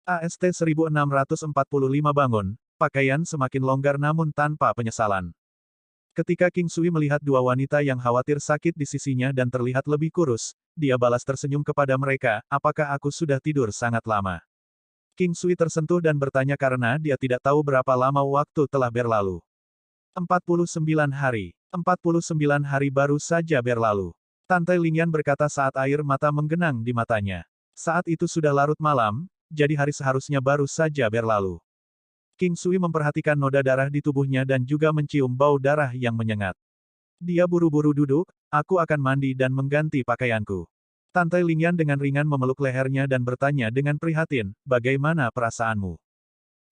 AST 1645 bangun, pakaian semakin longgar namun tanpa penyesalan. Ketika King Sui melihat dua wanita yang khawatir sakit di sisinya dan terlihat lebih kurus, dia balas tersenyum kepada mereka, apakah aku sudah tidur sangat lama? King Sui tersentuh dan bertanya karena dia tidak tahu berapa lama waktu telah berlalu. 49 hari. 49 hari baru saja berlalu. Tante Lingyan berkata saat air mata menggenang di matanya. Saat itu sudah larut malam, jadi hari seharusnya baru saja berlalu. King Sui memperhatikan noda darah di tubuhnya dan juga mencium bau darah yang menyengat. Dia buru-buru duduk, aku akan mandi dan mengganti pakaianku. Tante Lingyan dengan ringan memeluk lehernya dan bertanya dengan prihatin, bagaimana perasaanmu?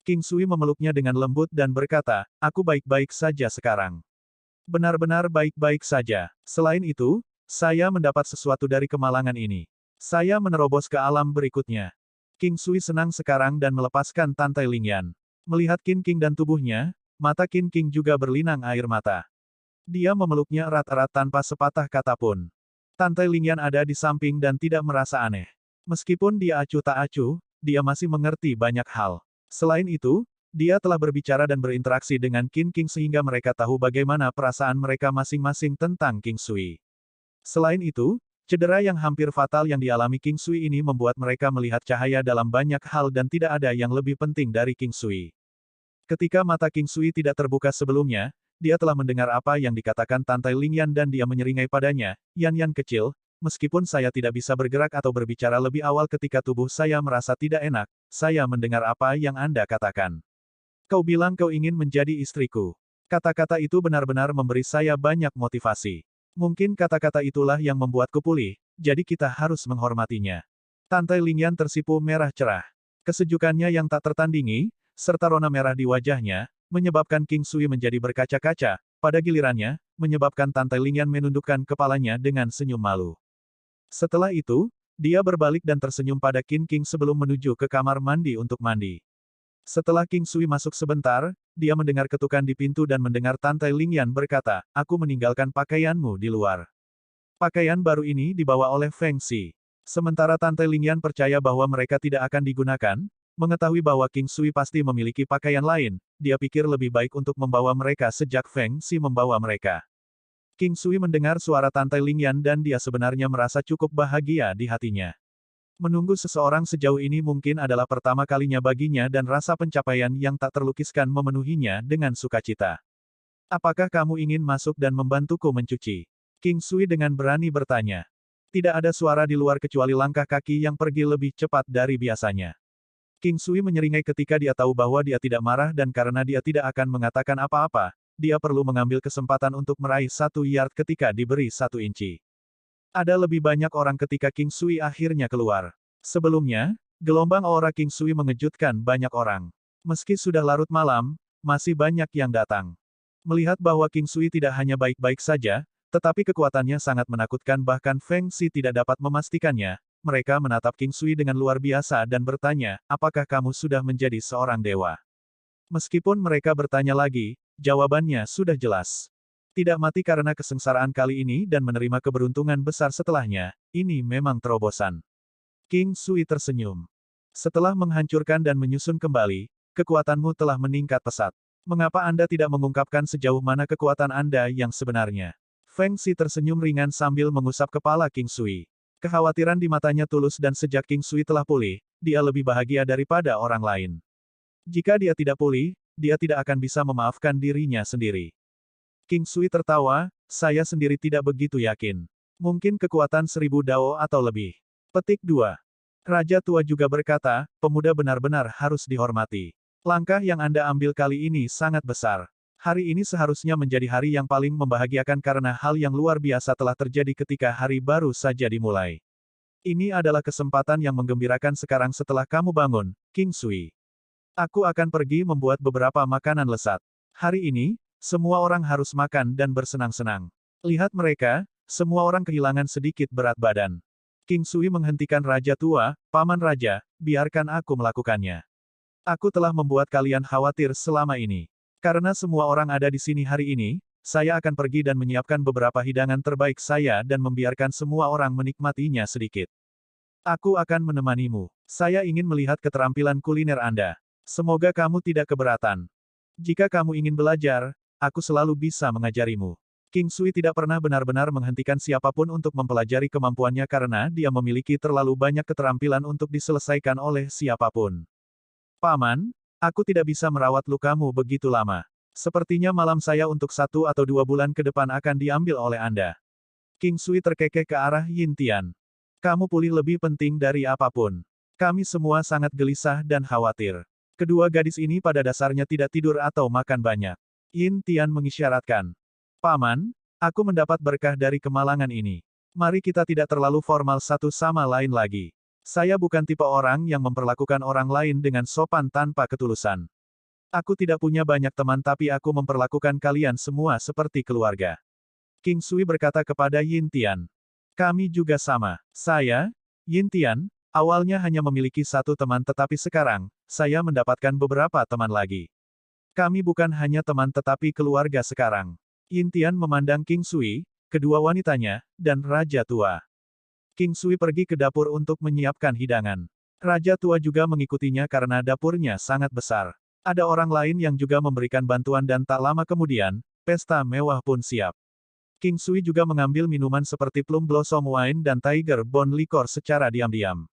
King Sui memeluknya dengan lembut dan berkata, aku baik-baik saja sekarang. Benar-benar baik-baik saja. Selain itu, saya mendapat sesuatu dari kemalangan ini. Saya menerobos ke alam berikutnya. King Sui senang sekarang dan melepaskan Tante Lingyan. Melihat Qin King dan tubuhnya, mata Qin King juga berlinang air mata. Dia memeluknya erat-erat tanpa sepatah kata pun. Tante Lingyan ada di samping dan tidak merasa aneh. Meskipun dia acuh tak acuh, dia masih mengerti banyak hal. Selain itu, dia telah berbicara dan berinteraksi dengan Qin King sehingga mereka tahu bagaimana perasaan mereka masing-masing tentang King Sui. Selain itu, cedera yang hampir fatal yang dialami King Sui ini membuat mereka melihat cahaya dalam banyak hal dan tidak ada yang lebih penting dari King Sui. Ketika mata King Sui tidak terbuka sebelumnya, dia telah mendengar apa yang dikatakan Tante Lingyan dan dia menyeringai padanya, Yan kecil, meskipun saya tidak bisa bergerak atau berbicara lebih awal ketika tubuh saya merasa tidak enak, saya mendengar apa yang Anda katakan. Kau bilang kau ingin menjadi istriku. Kata-kata itu benar-benar memberi saya banyak motivasi. Mungkin kata-kata itulah yang membuatku pulih, jadi kita harus menghormatinya. Tante Lingyan tersipu merah cerah. Kesejukannya yang tak tertandingi, serta rona merah di wajahnya, menyebabkan King Sui menjadi berkaca-kaca, pada gilirannya, menyebabkan Tante Lingyan menundukkan kepalanya dengan senyum malu. Setelah itu, dia berbalik dan tersenyum pada Qin King sebelum menuju ke kamar mandi untuk mandi. Setelah King Sui masuk sebentar, dia mendengar ketukan di pintu dan mendengar Tante Lingyan berkata, aku meninggalkan pakaianmu di luar. Pakaian baru ini dibawa oleh Feng Xi. Sementara Tante Lingyan percaya bahwa mereka tidak akan digunakan, mengetahui bahwa King Sui pasti memiliki pakaian lain, dia pikir lebih baik untuk membawa mereka sejak Feng Xi membawa mereka. King Sui mendengar suara Tante Lingyan dan dia sebenarnya merasa cukup bahagia di hatinya. Menunggu seseorang sejauh ini mungkin adalah pertama kalinya baginya dan rasa pencapaian yang tak terlukiskan memenuhinya dengan sukacita. Apakah kamu ingin masuk dan membantuku mencuci? King Sui dengan berani bertanya. Tidak ada suara di luar kecuali langkah kaki yang pergi lebih cepat dari biasanya. King Sui menyeringai ketika dia tahu bahwa dia tidak marah dan karena dia tidak akan mengatakan apa-apa, dia perlu mengambil kesempatan untuk meraih 1 yard ketika diberi 1 inci. Ada lebih banyak orang ketika King Sui akhirnya keluar. Sebelumnya, gelombang aura King Sui mengejutkan banyak orang. Meski sudah larut malam, masih banyak yang datang. Melihat bahwa King Sui tidak hanya baik-baik saja, tetapi kekuatannya sangat menakutkan bahkan Feng Xi tidak dapat memastikannya, mereka menatap King Sui dengan luar biasa dan bertanya, apakah kamu sudah menjadi seorang dewa? Meskipun mereka bertanya lagi, jawabannya sudah jelas. Tidak mati karena kesengsaraan kali ini dan menerima keberuntungan besar setelahnya, ini memang terobosan. King Sui tersenyum. Setelah menghancurkan dan menyusun kembali, kekuatanmu telah meningkat pesat. Mengapa Anda tidak mengungkapkan sejauh mana kekuatan Anda yang sebenarnya? Feng Xi tersenyum ringan sambil mengusap kepala King Sui. Kekhawatiran di matanya tulus dan sejak King Sui telah pulih, dia lebih bahagia daripada orang lain. Jika dia tidak pulih, dia tidak akan bisa memaafkan dirinya sendiri. King Sui tertawa, saya sendiri tidak begitu yakin. Mungkin kekuatan 1000 dao atau lebih. Petik 2. Raja tua juga berkata, pemuda benar-benar harus dihormati. Langkah yang Anda ambil kali ini sangat besar. Hari ini seharusnya menjadi hari yang paling membahagiakan karena hal yang luar biasa telah terjadi ketika hari baru saja dimulai. Ini adalah kesempatan yang menggembirakan sekarang setelah kamu bangun, King Sui. Aku akan pergi membuat beberapa makanan lezat. Hari ini, semua orang harus makan dan bersenang-senang. Lihat mereka, semua orang kehilangan sedikit berat badan. King Sui menghentikan Raja Tua, Paman Raja, biarkan aku melakukannya. Aku telah membuat kalian khawatir selama ini. Karena semua orang ada di sini hari ini, saya akan pergi dan menyiapkan beberapa hidangan terbaik saya dan membiarkan semua orang menikmatinya sedikit. Aku akan menemanimu. Saya ingin melihat keterampilan kuliner Anda. Semoga kamu tidak keberatan. Jika kamu ingin belajar, aku selalu bisa mengajarimu. King Sui tidak pernah benar-benar menghentikan siapapun untuk mempelajari kemampuannya karena dia memiliki terlalu banyak keterampilan untuk diselesaikan oleh siapapun. Paman, aku tidak bisa merawat lukamu begitu lama. Sepertinya malam saya untuk 1 atau 2 bulan ke depan akan diambil oleh Anda. King Sui terkekeh ke arah Yin Tian. Kamu pulih lebih penting dari apapun. Kami semua sangat gelisah dan khawatir. Kedua gadis ini pada dasarnya tidak tidur atau makan banyak. Yin Tian mengisyaratkan. Paman, aku mendapat berkah dari kemalangan ini. Mari kita tidak terlalu formal satu sama lain lagi. Saya bukan tipe orang yang memperlakukan orang lain dengan sopan tanpa ketulusan. Aku tidak punya banyak teman tapi aku memperlakukan kalian semua seperti keluarga. King Sui berkata kepada Yin Tian. Kami juga sama. Saya, Yin Tian, awalnya hanya memiliki satu teman tetapi sekarang, saya mendapatkan beberapa teman lagi. Kami bukan hanya teman tetapi keluarga sekarang. Yin Tian memandang King Sui, kedua wanitanya, dan Raja Tua. King Sui pergi ke dapur untuk menyiapkan hidangan. Raja Tua juga mengikutinya karena dapurnya sangat besar. Ada orang lain yang juga memberikan bantuan dan tak lama kemudian, pesta mewah pun siap. King Sui juga mengambil minuman seperti Plum Blossom Wine dan Tiger Bone Liquor secara diam-diam.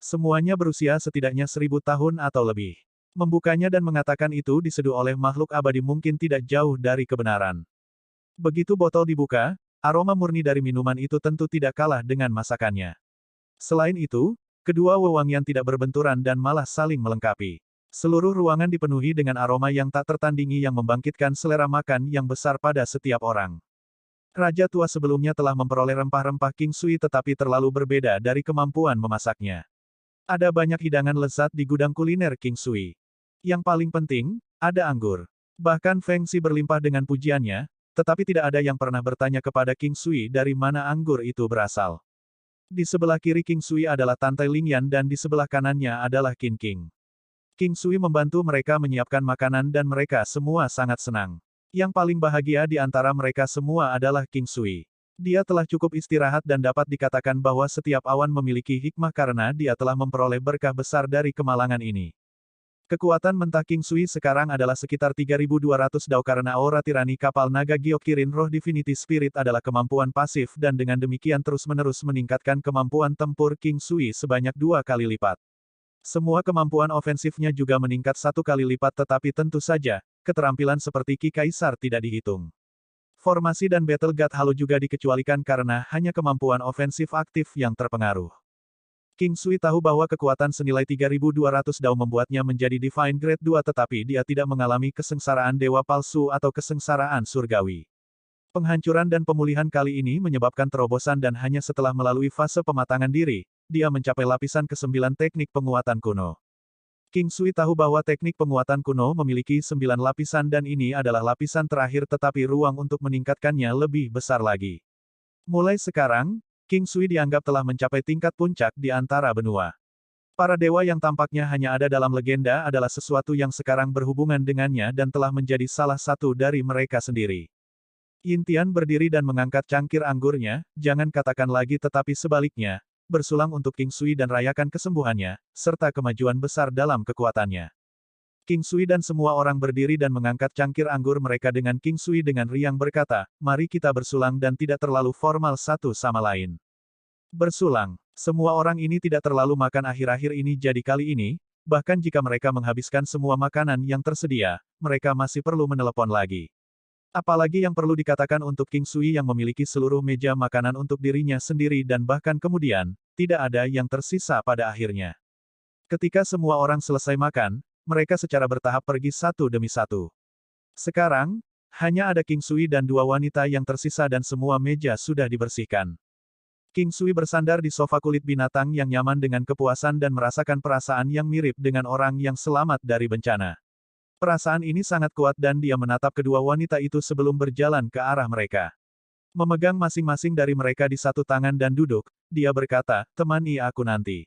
Semuanya berusia setidaknya 1000 tahun atau lebih. Membukanya dan mengatakan itu diseduh oleh makhluk abadi mungkin tidak jauh dari kebenaran. Begitu botol dibuka, aroma murni dari minuman itu tentu tidak kalah dengan masakannya. Selain itu, kedua wewangian tidak berbenturan dan malah saling melengkapi. Seluruh ruangan dipenuhi dengan aroma yang tak tertandingi yang membangkitkan selera makan yang besar pada setiap orang. Raja Tua sebelumnya telah memperoleh rempah-rempah King Sui tetapi terlalu berbeda dari kemampuan memasaknya. Ada banyak hidangan lezat di gudang kuliner King Sui. Yang paling penting, ada anggur. Bahkan Feng Xi berlimpah dengan pujiannya, tetapi tidak ada yang pernah bertanya kepada King Sui dari mana anggur itu berasal. Di sebelah kiri King Sui adalah Tante Lingyan dan di sebelah kanannya adalah Qin King. King Sui membantu mereka menyiapkan makanan dan mereka semua sangat senang. Yang paling bahagia di antara mereka semua adalah King Sui. Dia telah cukup istirahat dan dapat dikatakan bahwa setiap awan memiliki hikmah karena dia telah memperoleh berkah besar dari kemalangan ini. Kekuatan mentah King Sui sekarang adalah sekitar 3200 dao karena aura tirani kapal naga Gyokirin Roh Divinity Spirit adalah kemampuan pasif dan dengan demikian terus-menerus meningkatkan kemampuan tempur King Sui sebanyak 2 kali lipat. Semua kemampuan ofensifnya juga meningkat 1 kali lipat tetapi tentu saja, keterampilan seperti Ki Kaisar tidak dihitung. Formasi dan Battle God Halo juga dikecualikan karena hanya kemampuan ofensif aktif yang terpengaruh. King Sui tahu bahwa kekuatan senilai 3200 dao membuatnya menjadi Divine Grade 2 tetapi dia tidak mengalami kesengsaraan dewa palsu atau kesengsaraan surgawi. Penghancuran dan pemulihan kali ini menyebabkan terobosan dan hanya setelah melalui fase pematangan diri, dia mencapai lapisan ke-9 teknik penguatan kuno. King Sui tahu bahwa teknik penguatan kuno memiliki 9 lapisan dan ini adalah lapisan terakhir tetapi ruang untuk meningkatkannya lebih besar lagi. Mulai sekarang, King Sui dianggap telah mencapai tingkat puncak di antara benua. Para dewa yang tampaknya hanya ada dalam legenda adalah sesuatu yang sekarang berhubungan dengannya dan telah menjadi salah satu dari mereka sendiri. Yin Tian berdiri dan mengangkat cangkir anggurnya, jangan katakan lagi tetapi sebaliknya, bersulang untuk King Sui dan rayakan kesembuhannya, serta kemajuan besar dalam kekuatannya. King Sui dan semua orang berdiri dan mengangkat cangkir anggur mereka dengan King Sui dengan riang berkata, mari kita bersulang dan tidak terlalu formal satu sama lain. Bersulang. Semua orang ini tidak terlalu makan akhir-akhir ini jadi kali ini, bahkan jika mereka menghabiskan semua makanan yang tersedia, mereka masih perlu menelepon lagi. Apalagi yang perlu dikatakan untuk King Sui yang memiliki seluruh meja makanan untuk dirinya sendiri dan bahkan kemudian, tidak ada yang tersisa pada akhirnya. Ketika semua orang selesai makan, mereka secara bertahap pergi satu demi satu. Sekarang, hanya ada King Sui dan 2 wanita yang tersisa dan semua meja sudah dibersihkan. King Sui bersandar di sofa kulit binatang yang nyaman dengan kepuasan dan merasakan perasaan yang mirip dengan orang yang selamat dari bencana. Perasaan ini sangat kuat dan dia menatap kedua wanita itu sebelum berjalan ke arah mereka. Memegang masing-masing dari mereka di satu tangan dan duduk, dia berkata, temani aku nanti.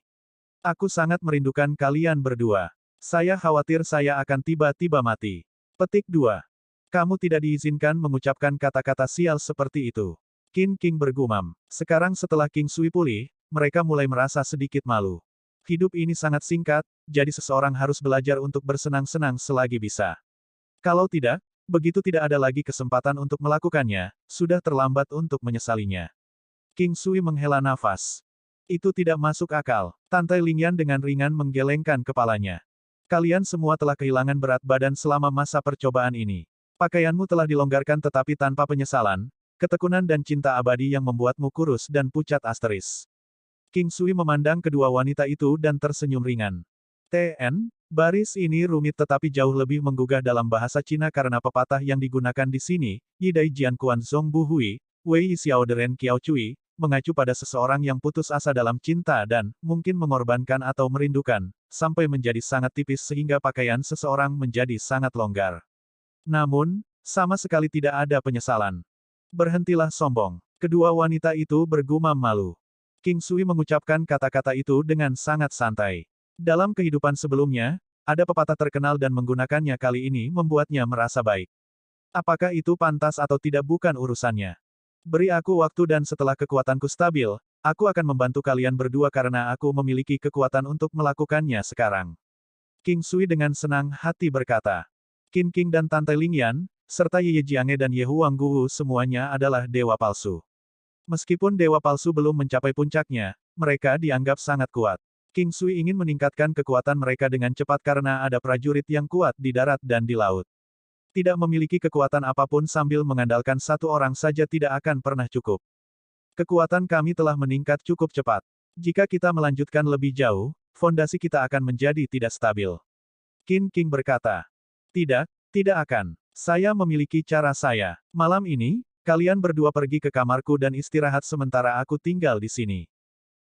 Aku sangat merindukan kalian berdua. Saya khawatir saya akan tiba-tiba mati. Petik 2. Kamu tidak diizinkan mengucapkan kata-kata sial seperti itu. Qin King bergumam. Sekarang setelah King Sui pulih, mereka mulai merasa sedikit malu. Hidup ini sangat singkat, jadi seseorang harus belajar untuk bersenang-senang selagi bisa. Kalau tidak, begitu tidak ada lagi kesempatan untuk melakukannya, sudah terlambat untuk menyesalinya. King Sui menghela nafas. Itu tidak masuk akal. Tante Lingyan dengan ringan menggelengkan kepalanya. Kalian semua telah kehilangan berat badan selama masa percobaan ini. Pakaianmu telah dilonggarkan tetapi tanpa penyesalan, ketekunan dan cinta abadi yang membuatmu kurus dan pucat asteris. King Sui memandang kedua wanita itu dan tersenyum ringan. TN, baris ini rumit tetapi jauh lebih menggugah dalam bahasa Cina karena pepatah yang digunakan di sini, Yidai Jian Kuan Zong Bu Hui, Wei Xiao Deren Kiao Cui, mengacu pada seseorang yang putus asa dalam cinta dan, mungkin mengorbankan atau merindukan, sampai menjadi sangat tipis sehingga pakaian seseorang menjadi sangat longgar. Namun, sama sekali tidak ada penyesalan. Berhentilah sombong. Kedua wanita itu bergumam malu. King Sui mengucapkan kata-kata itu dengan sangat santai. Dalam kehidupan sebelumnya, ada pepatah terkenal dan menggunakannya kali ini membuatnya merasa baik. Apakah itu pantas atau tidak bukan urusannya. Beri aku waktu dan setelah kekuatanku stabil, aku akan membantu kalian berdua karena aku memiliki kekuatan untuk melakukannya sekarang. King Sui dengan senang hati berkata. Qin King dan Tante Lingyan, serta Ye Jiange dan Ye Huang Guwu semuanya adalah dewa palsu. Meskipun dewa palsu belum mencapai puncaknya, mereka dianggap sangat kuat. King Sui ingin meningkatkan kekuatan mereka dengan cepat karena ada prajurit yang kuat di darat dan di laut. Tidak memiliki kekuatan apapun sambil mengandalkan satu orang saja tidak akan pernah cukup. Kekuatan kami telah meningkat cukup cepat. Jika kita melanjutkan lebih jauh, fondasi kita akan menjadi tidak stabil. Qin King berkata. Tidak, tidak akan. Saya memiliki cara saya. Malam ini, kalian berdua pergi ke kamarku dan istirahat sementara aku tinggal di sini.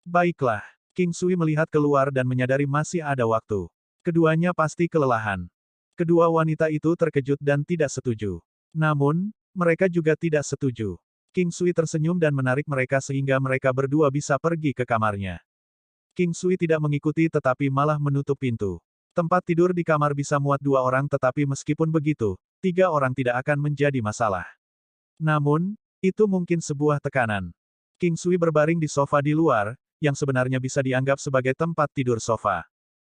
Baiklah. King Sui melihat keluar dan menyadari masih ada waktu. Keduanya pasti kelelahan. Kedua wanita itu terkejut dan tidak setuju. Namun, mereka juga tidak setuju. King Sui tersenyum dan menarik mereka sehingga mereka berdua bisa pergi ke kamarnya. King Sui tidak mengikuti tetapi malah menutup pintu. Tempat tidur di kamar bisa muat 2 orang tetapi meskipun begitu, 3 orang tidak akan menjadi masalah. Namun, itu mungkin sebuah tekanan. King Sui berbaring di sofa di luar, yang sebenarnya bisa dianggap sebagai tempat tidur sofa.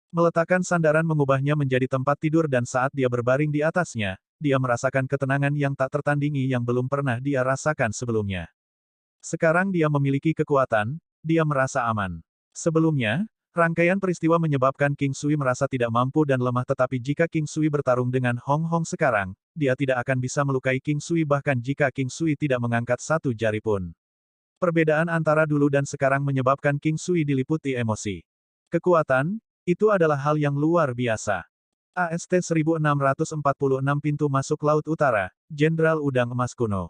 Meletakkan sandaran mengubahnya menjadi tempat tidur dan saat dia berbaring di atasnya, dia merasakan ketenangan yang tak tertandingi yang belum pernah dia rasakan sebelumnya. Sekarang dia memiliki kekuatan, dia merasa aman. Sebelumnya, rangkaian peristiwa menyebabkan King Sui merasa tidak mampu dan lemah tetapi jika King Sui bertarung dengan Hong Hong sekarang, dia tidak akan bisa melukai King Sui bahkan jika King Sui tidak mengangkat satu jari pun. Perbedaan antara dulu dan sekarang menyebabkan King Sui diliputi emosi. Kekuatan, itu adalah hal yang luar biasa. AST 1646 pintu masuk Laut Utara, Jenderal Udang Emas Kuno.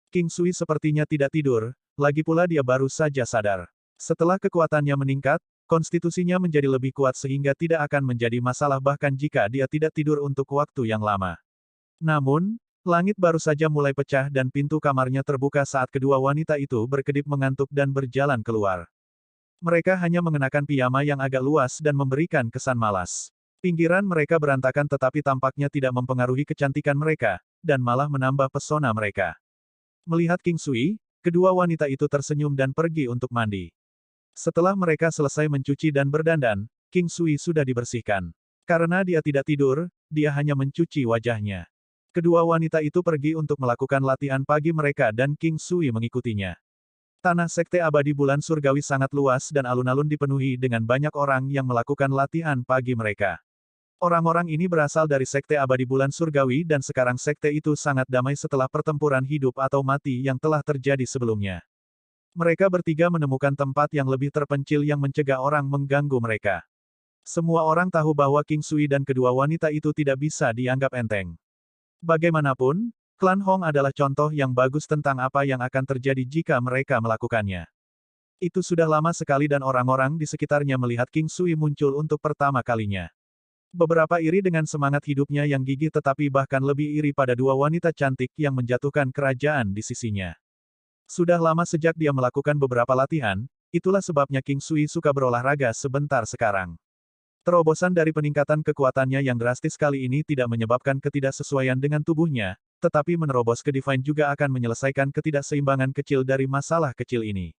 King Sui sepertinya tidak tidur, lagi pula dia baru saja sadar. Setelah kekuatannya meningkat, konstitusinya menjadi lebih kuat sehingga tidak akan menjadi masalah bahkan jika dia tidak tidur untuk waktu yang lama. Namun, langit baru saja mulai pecah dan pintu kamarnya terbuka saat kedua wanita itu berkedip mengantuk dan berjalan keluar. Mereka hanya mengenakan piyama yang agak luas dan memberikan kesan malas. Pinggiran mereka berantakan tetapi tampaknya tidak mempengaruhi kecantikan mereka, dan malah menambah pesona mereka. Melihat King Sui, kedua wanita itu tersenyum dan pergi untuk mandi. Setelah mereka selesai mencuci dan berdandan, King Sui sudah dibersihkan. Karena dia tidak tidur, dia hanya mencuci wajahnya. Kedua wanita itu pergi untuk melakukan latihan pagi mereka dan King Sui mengikutinya. Tanah Sekte Abadi Bulan Surgawi sangat luas dan alun-alun dipenuhi dengan banyak orang yang melakukan latihan pagi mereka. Orang-orang ini berasal dari Sekte Abadi Bulan Surgawi dan sekarang sekte itu sangat damai setelah pertempuran hidup atau mati yang telah terjadi sebelumnya. Mereka bertiga menemukan tempat yang lebih terpencil yang mencegah orang mengganggu mereka. Semua orang tahu bahwa King Sui dan kedua wanita itu tidak bisa dianggap enteng. Bagaimanapun, klan Hong adalah contoh yang bagus tentang apa yang akan terjadi jika mereka melakukannya. Itu sudah lama sekali dan orang-orang di sekitarnya melihat King Sui muncul untuk pertama kalinya. Beberapa iri dengan semangat hidupnya yang gigih tetapi bahkan lebih iri pada dua wanita cantik yang menjatuhkan kerajaan di sisinya. Sudah lama sejak dia melakukan beberapa latihan, itulah sebabnya King Sui suka berolahraga sebentar sekarang. Terobosan dari peningkatan kekuatannya yang drastis kali ini tidak menyebabkan ketidaksesuaian dengan tubuhnya, tetapi menerobos ke Divine juga akan menyelesaikan ketidakseimbangan kecil dari masalah kecil ini.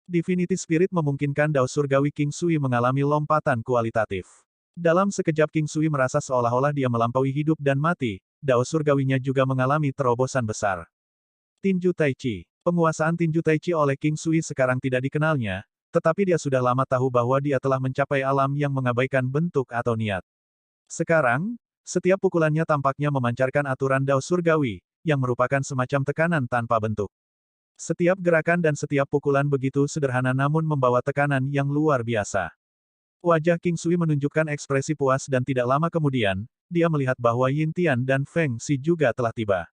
Divinity Spirit memungkinkan Dao Surgawi King Sui mengalami lompatan kualitatif. Dalam sekejap King Sui merasa seolah-olah dia melampaui hidup dan mati, Dao Surgawinya juga mengalami terobosan besar. Tinju Tai Chi. Penguasaan Tinju Tai Chi oleh King Sui sekarang tidak dikenalnya, tetapi dia sudah lama tahu bahwa dia telah mencapai alam yang mengabaikan bentuk atau niat. Sekarang, setiap pukulannya tampaknya memancarkan aturan Dao Surgawi, yang merupakan semacam tekanan tanpa bentuk. Setiap gerakan dan setiap pukulan begitu sederhana namun membawa tekanan yang luar biasa. Wajah King Sui menunjukkan ekspresi puas dan tidak lama kemudian, dia melihat bahwa Yin Tian dan Feng Xi juga telah tiba.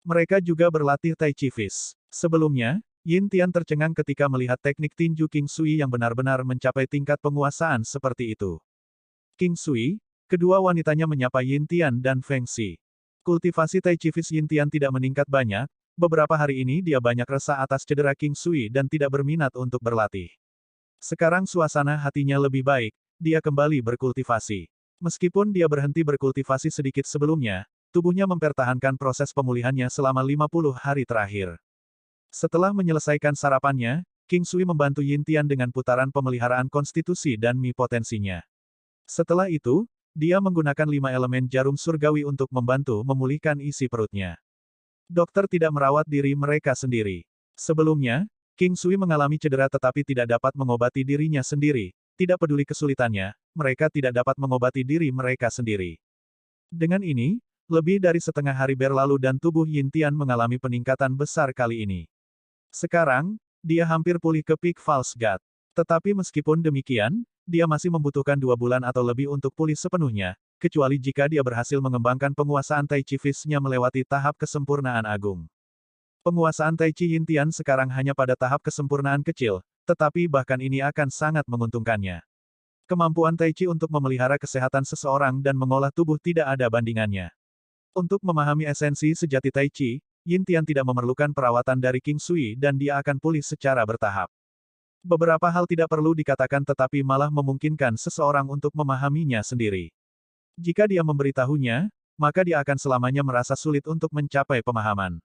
Mereka juga berlatih Tai Chi Fist. Sebelumnya, Yin Tian tercengang ketika melihat teknik tinju King Sui yang benar-benar mencapai tingkat penguasaan seperti itu. King Sui, kedua wanitanya menyapa Yin Tian dan Feng Xi. Kultivasi Tai Chi Fist Yin Tian tidak meningkat banyak. Beberapa hari ini dia banyak resah atas cedera King Sui dan tidak berminat untuk berlatih. Sekarang suasana hatinya lebih baik, dia kembali berkultivasi. Meskipun dia berhenti berkultivasi sedikit sebelumnya, tubuhnya mempertahankan proses pemulihannya selama 50 hari terakhir. Setelah menyelesaikan sarapannya, King Sui membantu Yin Tian dengan putaran pemeliharaan konstitusi dan mi potensinya. Setelah itu, dia menggunakan 5 elemen jarum surgawi untuk membantu memulihkan isi perutnya. Dokter tidak merawat diri mereka sendiri. Sebelumnya, King Sui mengalami cedera tetapi tidak dapat mengobati dirinya sendiri. Tidak peduli kesulitannya, mereka tidak dapat mengobati diri mereka sendiri. Dengan ini, lebih dari setengah hari berlalu dan tubuh Yin Tian mengalami peningkatan besar kali ini. Sekarang, dia hampir pulih ke peak False God. Tetapi meskipun demikian, dia masih membutuhkan 2 bulan atau lebih untuk pulih sepenuhnya, kecuali jika dia berhasil mengembangkan penguasaan Tai Chi Fist-nya melewati tahap kesempurnaan agung. Penguasaan Tai Chi Yin Tian sekarang hanya pada tahap kesempurnaan kecil, tetapi bahkan ini akan sangat menguntungkannya. Kemampuan Tai Chi untuk memelihara kesehatan seseorang dan mengolah tubuh tidak ada bandingannya. Untuk memahami esensi sejati Tai Chi, Yin Tian tidak memerlukan perawatan dari King Sui dan dia akan pulih secara bertahap. Beberapa hal tidak perlu dikatakan tetapi malah memungkinkan seseorang untuk memahaminya sendiri. Jika dia memberitahunya, maka dia akan selamanya merasa sulit untuk mencapai pemahaman.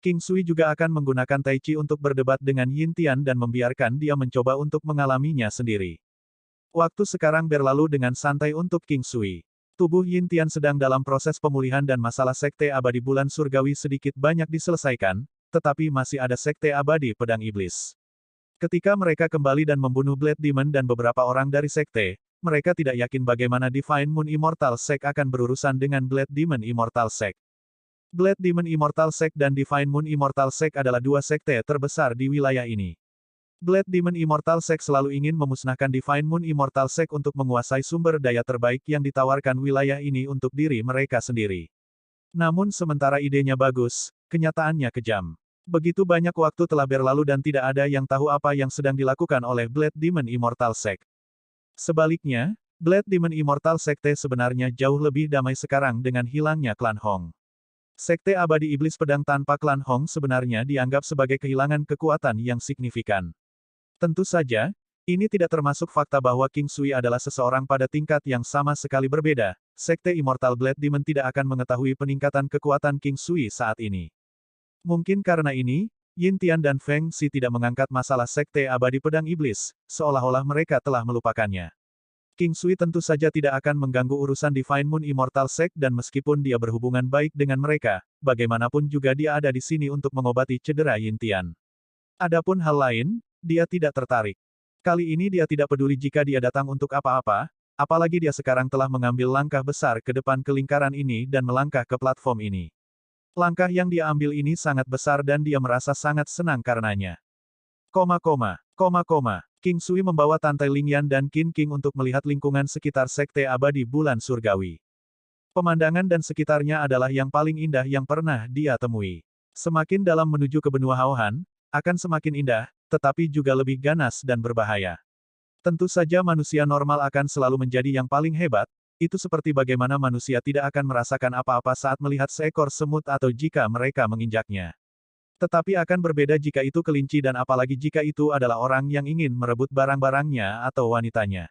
King Sui juga akan menggunakan Tai Chi untuk berdebat dengan Yin Tian dan membiarkan dia mencoba untuk mengalaminya sendiri. Waktu sekarang berlalu dengan santai untuk King Sui. Tubuh Yin Tian sedang dalam proses pemulihan dan masalah Sekte Abadi Bulan Surgawi sedikit banyak diselesaikan, tetapi masih ada Sekte Abadi Pedang Iblis. Ketika mereka kembali dan membunuh Blade Demon dan beberapa orang dari Sekte, mereka tidak yakin bagaimana Divine Moon Immortal Sect akan berurusan dengan Blade Demon Immortal Sect. Blade Demon Immortal Sect dan Divine Moon Immortal Sect adalah dua sekte terbesar di wilayah ini. Blade Demon Immortal Sect selalu ingin memusnahkan Divine Moon Immortal Sect untuk menguasai sumber daya terbaik yang ditawarkan wilayah ini untuk diri mereka sendiri. Namun sementara idenya bagus, kenyataannya kejam. Begitu banyak waktu telah berlalu dan tidak ada yang tahu apa yang sedang dilakukan oleh Blade Demon Immortal Sect. Sebaliknya, Blade Demon Immortal Sekte sebenarnya jauh lebih damai sekarang dengan hilangnya klan Hong. Sekte Abadi Iblis Pedang tanpa klan Hong sebenarnya dianggap sebagai kehilangan kekuatan yang signifikan. Tentu saja, ini tidak termasuk fakta bahwa King Sui adalah seseorang pada tingkat yang sama sekali berbeda. Sekte Immortal Blade Demon tidak akan mengetahui peningkatan kekuatan King Sui saat ini. Mungkin karena ini, Yin Tian dan Feng Xi tidak mengangkat masalah Sekte Abadi Pedang Iblis, seolah-olah mereka telah melupakannya. King Sui tentu saja tidak akan mengganggu urusan Divine Moon Immortal Sect dan meskipun dia berhubungan baik dengan mereka, bagaimanapun juga dia ada di sini untuk mengobati cedera Yin Tian. Adapun hal lain, dia tidak tertarik. Kali ini dia tidak peduli jika dia datang untuk apa-apa, apalagi dia sekarang telah mengambil langkah besar ke depan ke lingkaran ini dan melangkah ke platform ini. Langkah yang dia ambil ini sangat besar dan dia merasa sangat senang karenanya. King Sui membawa Tantai Lingyan dan Qin King untuk melihat lingkungan sekitar Sekte Abadi Bulan Surgawi. Pemandangan dan sekitarnya adalah yang paling indah yang pernah dia temui. Semakin dalam menuju ke benua Haohan, akan semakin indah, tetapi juga lebih ganas dan berbahaya. Tentu saja manusia normal akan selalu menjadi yang paling hebat, itu seperti bagaimana manusia tidak akan merasakan apa-apa saat melihat seekor semut atau jika mereka menginjaknya. Tetapi akan berbeda jika itu kelinci dan apalagi jika itu adalah orang yang ingin merebut barang-barangnya atau wanitanya.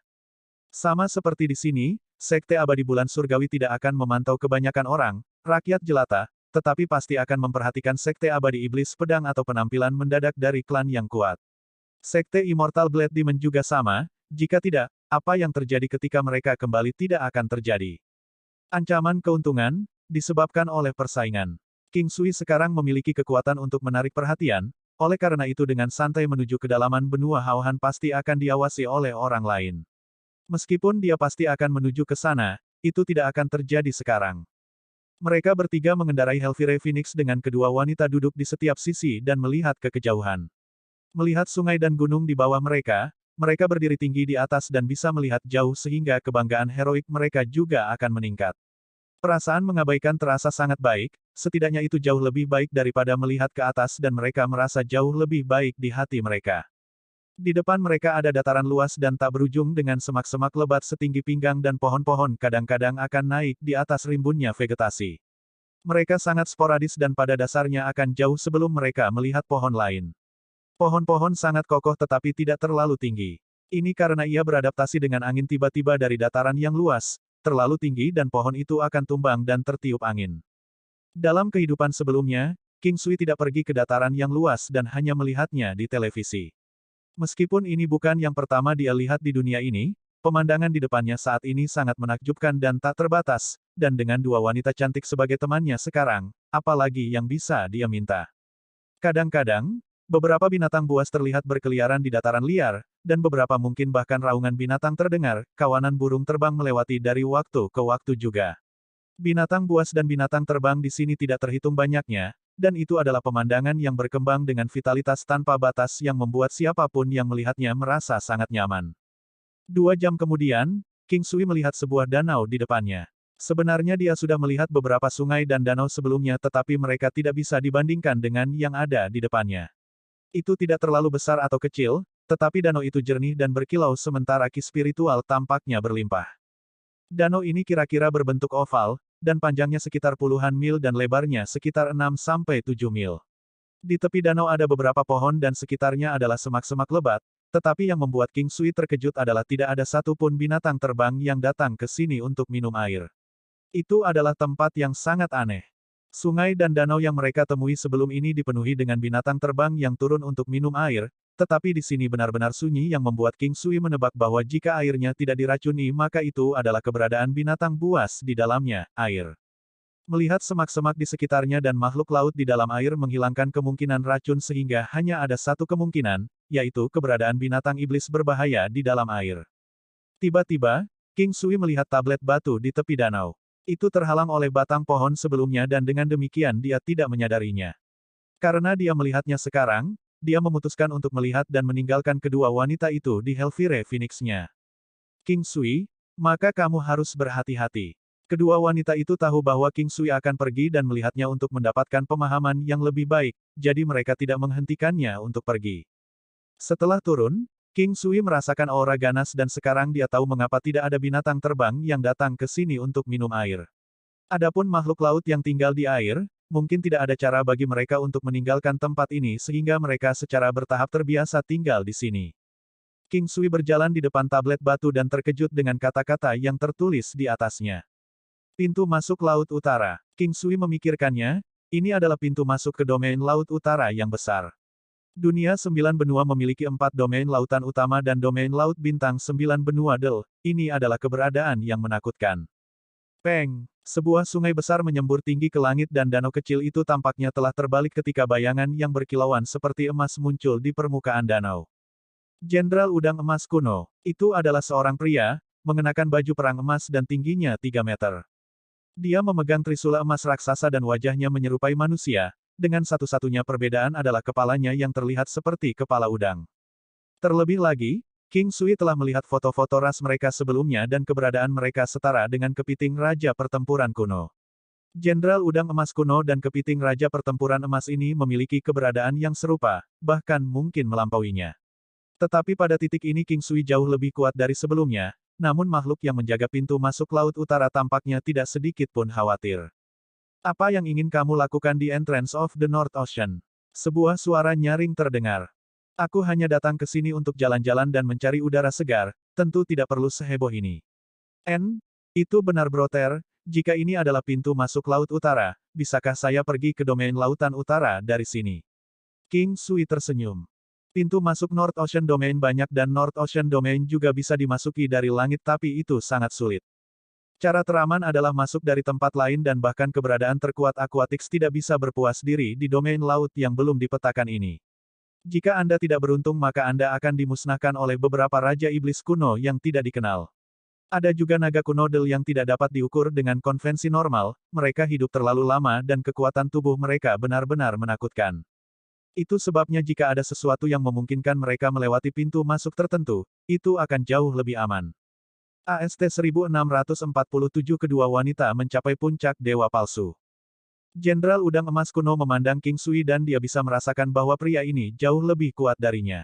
Sama seperti di sini, Sekte Abadi Bulan Surgawi tidak akan memantau kebanyakan orang, rakyat jelata, tetapi pasti akan memperhatikan Sekte Abadi Iblis Pedang atau penampilan mendadak dari klan yang kuat. Sekte Immortal Blade Demon juga sama, jika tidak, apa yang terjadi ketika mereka kembali tidak akan terjadi. Ancaman keuntungan, disebabkan oleh persaingan. King Sui sekarang memiliki kekuatan untuk menarik perhatian, oleh karena itu dengan santai menuju kedalaman benua Haohan pasti akan diawasi oleh orang lain. Meskipun dia pasti akan menuju ke sana, itu tidak akan terjadi sekarang. Mereka bertiga mengendarai Hellfire Phoenix dengan kedua wanita duduk di setiap sisi dan melihat ke kejauhan. Melihat sungai dan gunung di bawah mereka, mereka berdiri tinggi di atas dan bisa melihat jauh sehingga kebanggaan heroik mereka juga akan meningkat. Perasaan mengabaikan terasa sangat baik, setidaknya itu jauh lebih baik daripada melihat ke atas dan mereka merasa jauh lebih baik di hati mereka. Di depan mereka ada dataran luas dan tak berujung dengan semak-semak lebat setinggi pinggang dan pohon-pohon kadang-kadang akan naik di atas rimbunnya vegetasi. Mereka sangat sporadis dan pada dasarnya akan jauh sebelum mereka melihat pohon lain. Pohon-pohon sangat kokoh tetapi tidak terlalu tinggi. Ini karena ia beradaptasi dengan angin tiba-tiba dari dataran yang luas, terlalu tinggi dan pohon itu akan tumbang dan tertiup angin. Dalam kehidupan sebelumnya, King Sui tidak pergi ke dataran yang luas dan hanya melihatnya di televisi. Meskipun ini bukan yang pertama dia lihat di dunia ini, pemandangan di depannya saat ini sangat menakjubkan dan tak terbatas, dan dengan dua wanita cantik sebagai temannya sekarang, apalagi yang bisa dia minta. Kadang-kadang, beberapa binatang buas terlihat berkeliaran di dataran liar, dan beberapa mungkin bahkan raungan binatang terdengar, kawanan burung terbang melewati dari waktu ke waktu juga. Binatang buas dan binatang terbang di sini tidak terhitung banyaknya, dan itu adalah pemandangan yang berkembang dengan vitalitas tanpa batas yang membuat siapapun yang melihatnya merasa sangat nyaman. 2 jam kemudian, King Sui melihat sebuah danau di depannya. Sebenarnya dia sudah melihat beberapa sungai dan danau sebelumnya tetapi mereka tidak bisa dibandingkan dengan yang ada di depannya. Itu tidak terlalu besar atau kecil, tetapi danau itu jernih dan berkilau sementara ki spiritual tampaknya berlimpah. Danau ini kira-kira berbentuk oval, dan panjangnya sekitar puluhan mil dan lebarnya sekitar 6-7 mil. Di tepi danau ada beberapa pohon dan sekitarnya adalah semak-semak lebat, tetapi yang membuat King Sui terkejut adalah tidak ada satupun binatang terbang yang datang ke sini untuk minum air. Itu adalah tempat yang sangat aneh. Sungai dan danau yang mereka temui sebelum ini dipenuhi dengan binatang terbang yang turun untuk minum air, tetapi di sini benar-benar sunyi yang membuat King Sui menebak bahwa jika airnya tidak diracuni maka itu adalah keberadaan binatang buas di dalamnya, air. Melihat semak-semak di sekitarnya dan makhluk laut di dalam air menghilangkan kemungkinan racun sehingga hanya ada satu kemungkinan, yaitu keberadaan binatang iblis berbahaya di dalam air. Tiba-tiba, King Sui melihat tablet batu di tepi danau. Itu terhalang oleh batang pohon sebelumnya dan dengan demikian dia tidak menyadarinya. Karena dia melihatnya sekarang, dia memutuskan untuk melihat dan meninggalkan kedua wanita itu di Hellfire Phoenix-nya. King Sui, maka kamu harus berhati-hati. Kedua wanita itu tahu bahwa King Sui akan pergi dan melihatnya untuk mendapatkan pemahaman yang lebih baik, jadi mereka tidak menghentikannya untuk pergi. Setelah turun, King Sui merasakan aura ganas dan sekarang dia tahu mengapa tidak ada binatang terbang yang datang ke sini untuk minum air. Adapun makhluk laut yang tinggal di air, mungkin tidak ada cara bagi mereka untuk meninggalkan tempat ini sehingga mereka secara bertahap terbiasa tinggal di sini. King Sui berjalan di depan tablet batu dan terkejut dengan kata-kata yang tertulis di atasnya. Pintu masuk Laut Utara. King Sui memikirkannya, ini adalah pintu masuk ke domain Laut Utara yang besar. Dunia 9 benua memiliki 4 domain lautan utama dan domain laut bintang 9 benua Del. Ini adalah keberadaan yang menakutkan. Peng! Sebuah sungai besar menyembur tinggi ke langit dan danau kecil itu tampaknya telah terbalik ketika bayangan yang berkilauan seperti emas muncul di permukaan danau. Jenderal Udang Emas Kuno. Itu adalah seorang pria, mengenakan baju perang emas dan tingginya 3 meter. Dia memegang trisula emas raksasa dan wajahnya menyerupai manusia. Dengan satu-satunya perbedaan adalah kepalanya yang terlihat seperti kepala udang. Terlebih lagi, King Sui telah melihat foto-foto ras mereka sebelumnya dan keberadaan mereka setara dengan kepiting Raja Pertempuran Kuno. Jenderal Udang Emas Kuno dan kepiting Raja Pertempuran Emas ini memiliki keberadaan yang serupa, bahkan mungkin melampauinya. Tetapi pada titik ini King Sui jauh lebih kuat dari sebelumnya, namun makhluk yang menjaga pintu masuk Laut Utara tampaknya tidak sedikit pun khawatir. Apa yang ingin kamu lakukan di Entrance of the North Ocean? Sebuah suara nyaring terdengar. Aku hanya datang ke sini untuk jalan-jalan dan mencari udara segar, tentu tidak perlu seheboh ini. Itu benar Brother, jika ini adalah pintu masuk Laut Utara, bisakah saya pergi ke domain Lautan Utara dari sini? King Sui tersenyum. Pintu masuk North Ocean Domain banyak dan North Ocean Domain juga bisa dimasuki dari langit tapi itu sangat sulit. Cara teraman adalah masuk dari tempat lain dan bahkan keberadaan terkuat Aquatix tidak bisa berpuas diri di domain laut yang belum dipetakan ini. Jika Anda tidak beruntung maka Anda akan dimusnahkan oleh beberapa Raja Iblis kuno yang tidak dikenal. Ada juga naga kunodel yang tidak dapat diukur dengan konvensi normal, mereka hidup terlalu lama dan kekuatan tubuh mereka benar-benar menakutkan. Itu sebabnya jika ada sesuatu yang memungkinkan mereka melewati pintu masuk tertentu, itu akan jauh lebih aman. AST 1647 kedua wanita mencapai puncak Dewa Palsu. Jenderal Udang Emas kuno memandang King Sui dan dia bisa merasakan bahwa pria ini jauh lebih kuat darinya.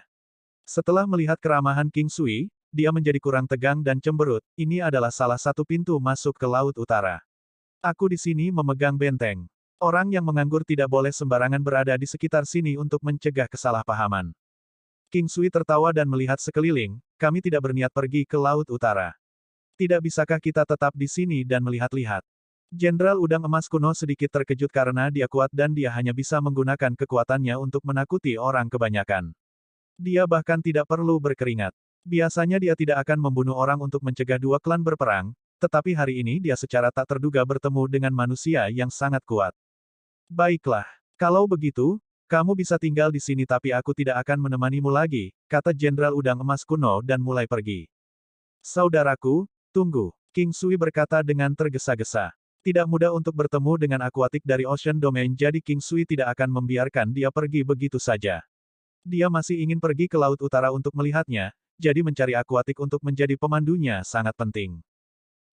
Setelah melihat keramahan King Sui, dia menjadi kurang tegang dan cemberut, ini adalah salah satu pintu masuk ke Laut Utara. Aku di sini memegang benteng. Orang yang menganggur tidak boleh sembarangan berada di sekitar sini untuk mencegah kesalahpahaman. King Sui tertawa dan melihat sekeliling, kami tidak berniat pergi ke Laut Utara. Tidak bisakah kita tetap di sini dan melihat-lihat? Jenderal Udang Emas kuno sedikit terkejut karena dia kuat dan dia hanya bisa menggunakan kekuatannya untuk menakuti orang kebanyakan. Dia bahkan tidak perlu berkeringat. Biasanya dia tidak akan membunuh orang untuk mencegah dua klan berperang, tetapi hari ini dia secara tak terduga bertemu dengan manusia yang sangat kuat. Baiklah, kalau begitu, kamu bisa tinggal di sini tapi aku tidak akan menemanimu lagi, kata Jenderal Udang Emas kuno dan mulai pergi. Saudaraku, tunggu, King Sui berkata dengan tergesa-gesa. Tidak mudah untuk bertemu dengan Aquatic dari Ocean Domain jadi King Sui tidak akan membiarkan dia pergi begitu saja. Dia masih ingin pergi ke Laut Utara untuk melihatnya, jadi mencari Aquatic untuk menjadi pemandunya sangat penting.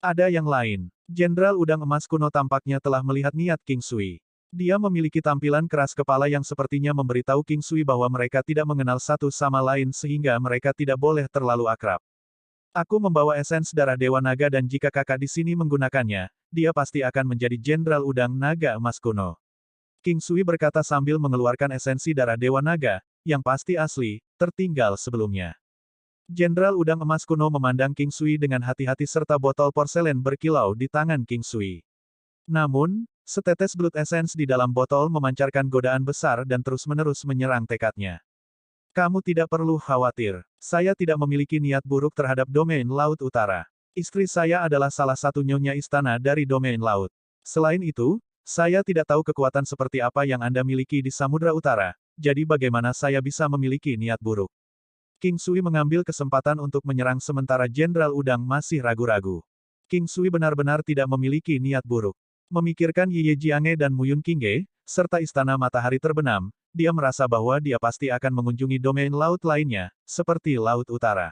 Ada yang lain. Jenderal Udang Emas kuno tampaknya telah melihat niat King Sui. Dia memiliki tampilan keras kepala yang sepertinya memberitahu King Sui bahwa mereka tidak mengenal satu sama lain sehingga mereka tidak boleh terlalu akrab. Aku membawa esens darah Dewa Naga dan jika kakak di sini menggunakannya, dia pasti akan menjadi Jenderal Udang Naga Emas kuno. King Sui berkata sambil mengeluarkan esensi darah Dewa Naga, yang pasti asli, tertinggal sebelumnya. Jenderal Udang Emas kuno memandang King Sui dengan hati-hati serta botol porselen berkilau di tangan King Sui. Namun, setetes blood essence di dalam botol memancarkan godaan besar dan terus-menerus menyerang tekadnya. Kamu tidak perlu khawatir. Saya tidak memiliki niat buruk terhadap domain Laut Utara. Istri saya adalah salah satu nyonya istana dari domain laut. Selain itu, saya tidak tahu kekuatan seperti apa yang Anda miliki di Samudra Utara, jadi bagaimana saya bisa memiliki niat buruk. King Sui mengambil kesempatan untuk menyerang sementara Jenderal Udang masih ragu-ragu. King Sui benar-benar tidak memiliki niat buruk. Memikirkan Ye Jiange dan Muyun Qingge, serta Istana Matahari Terbenam, dia merasa bahwa dia pasti akan mengunjungi domain laut lainnya, seperti Laut Utara.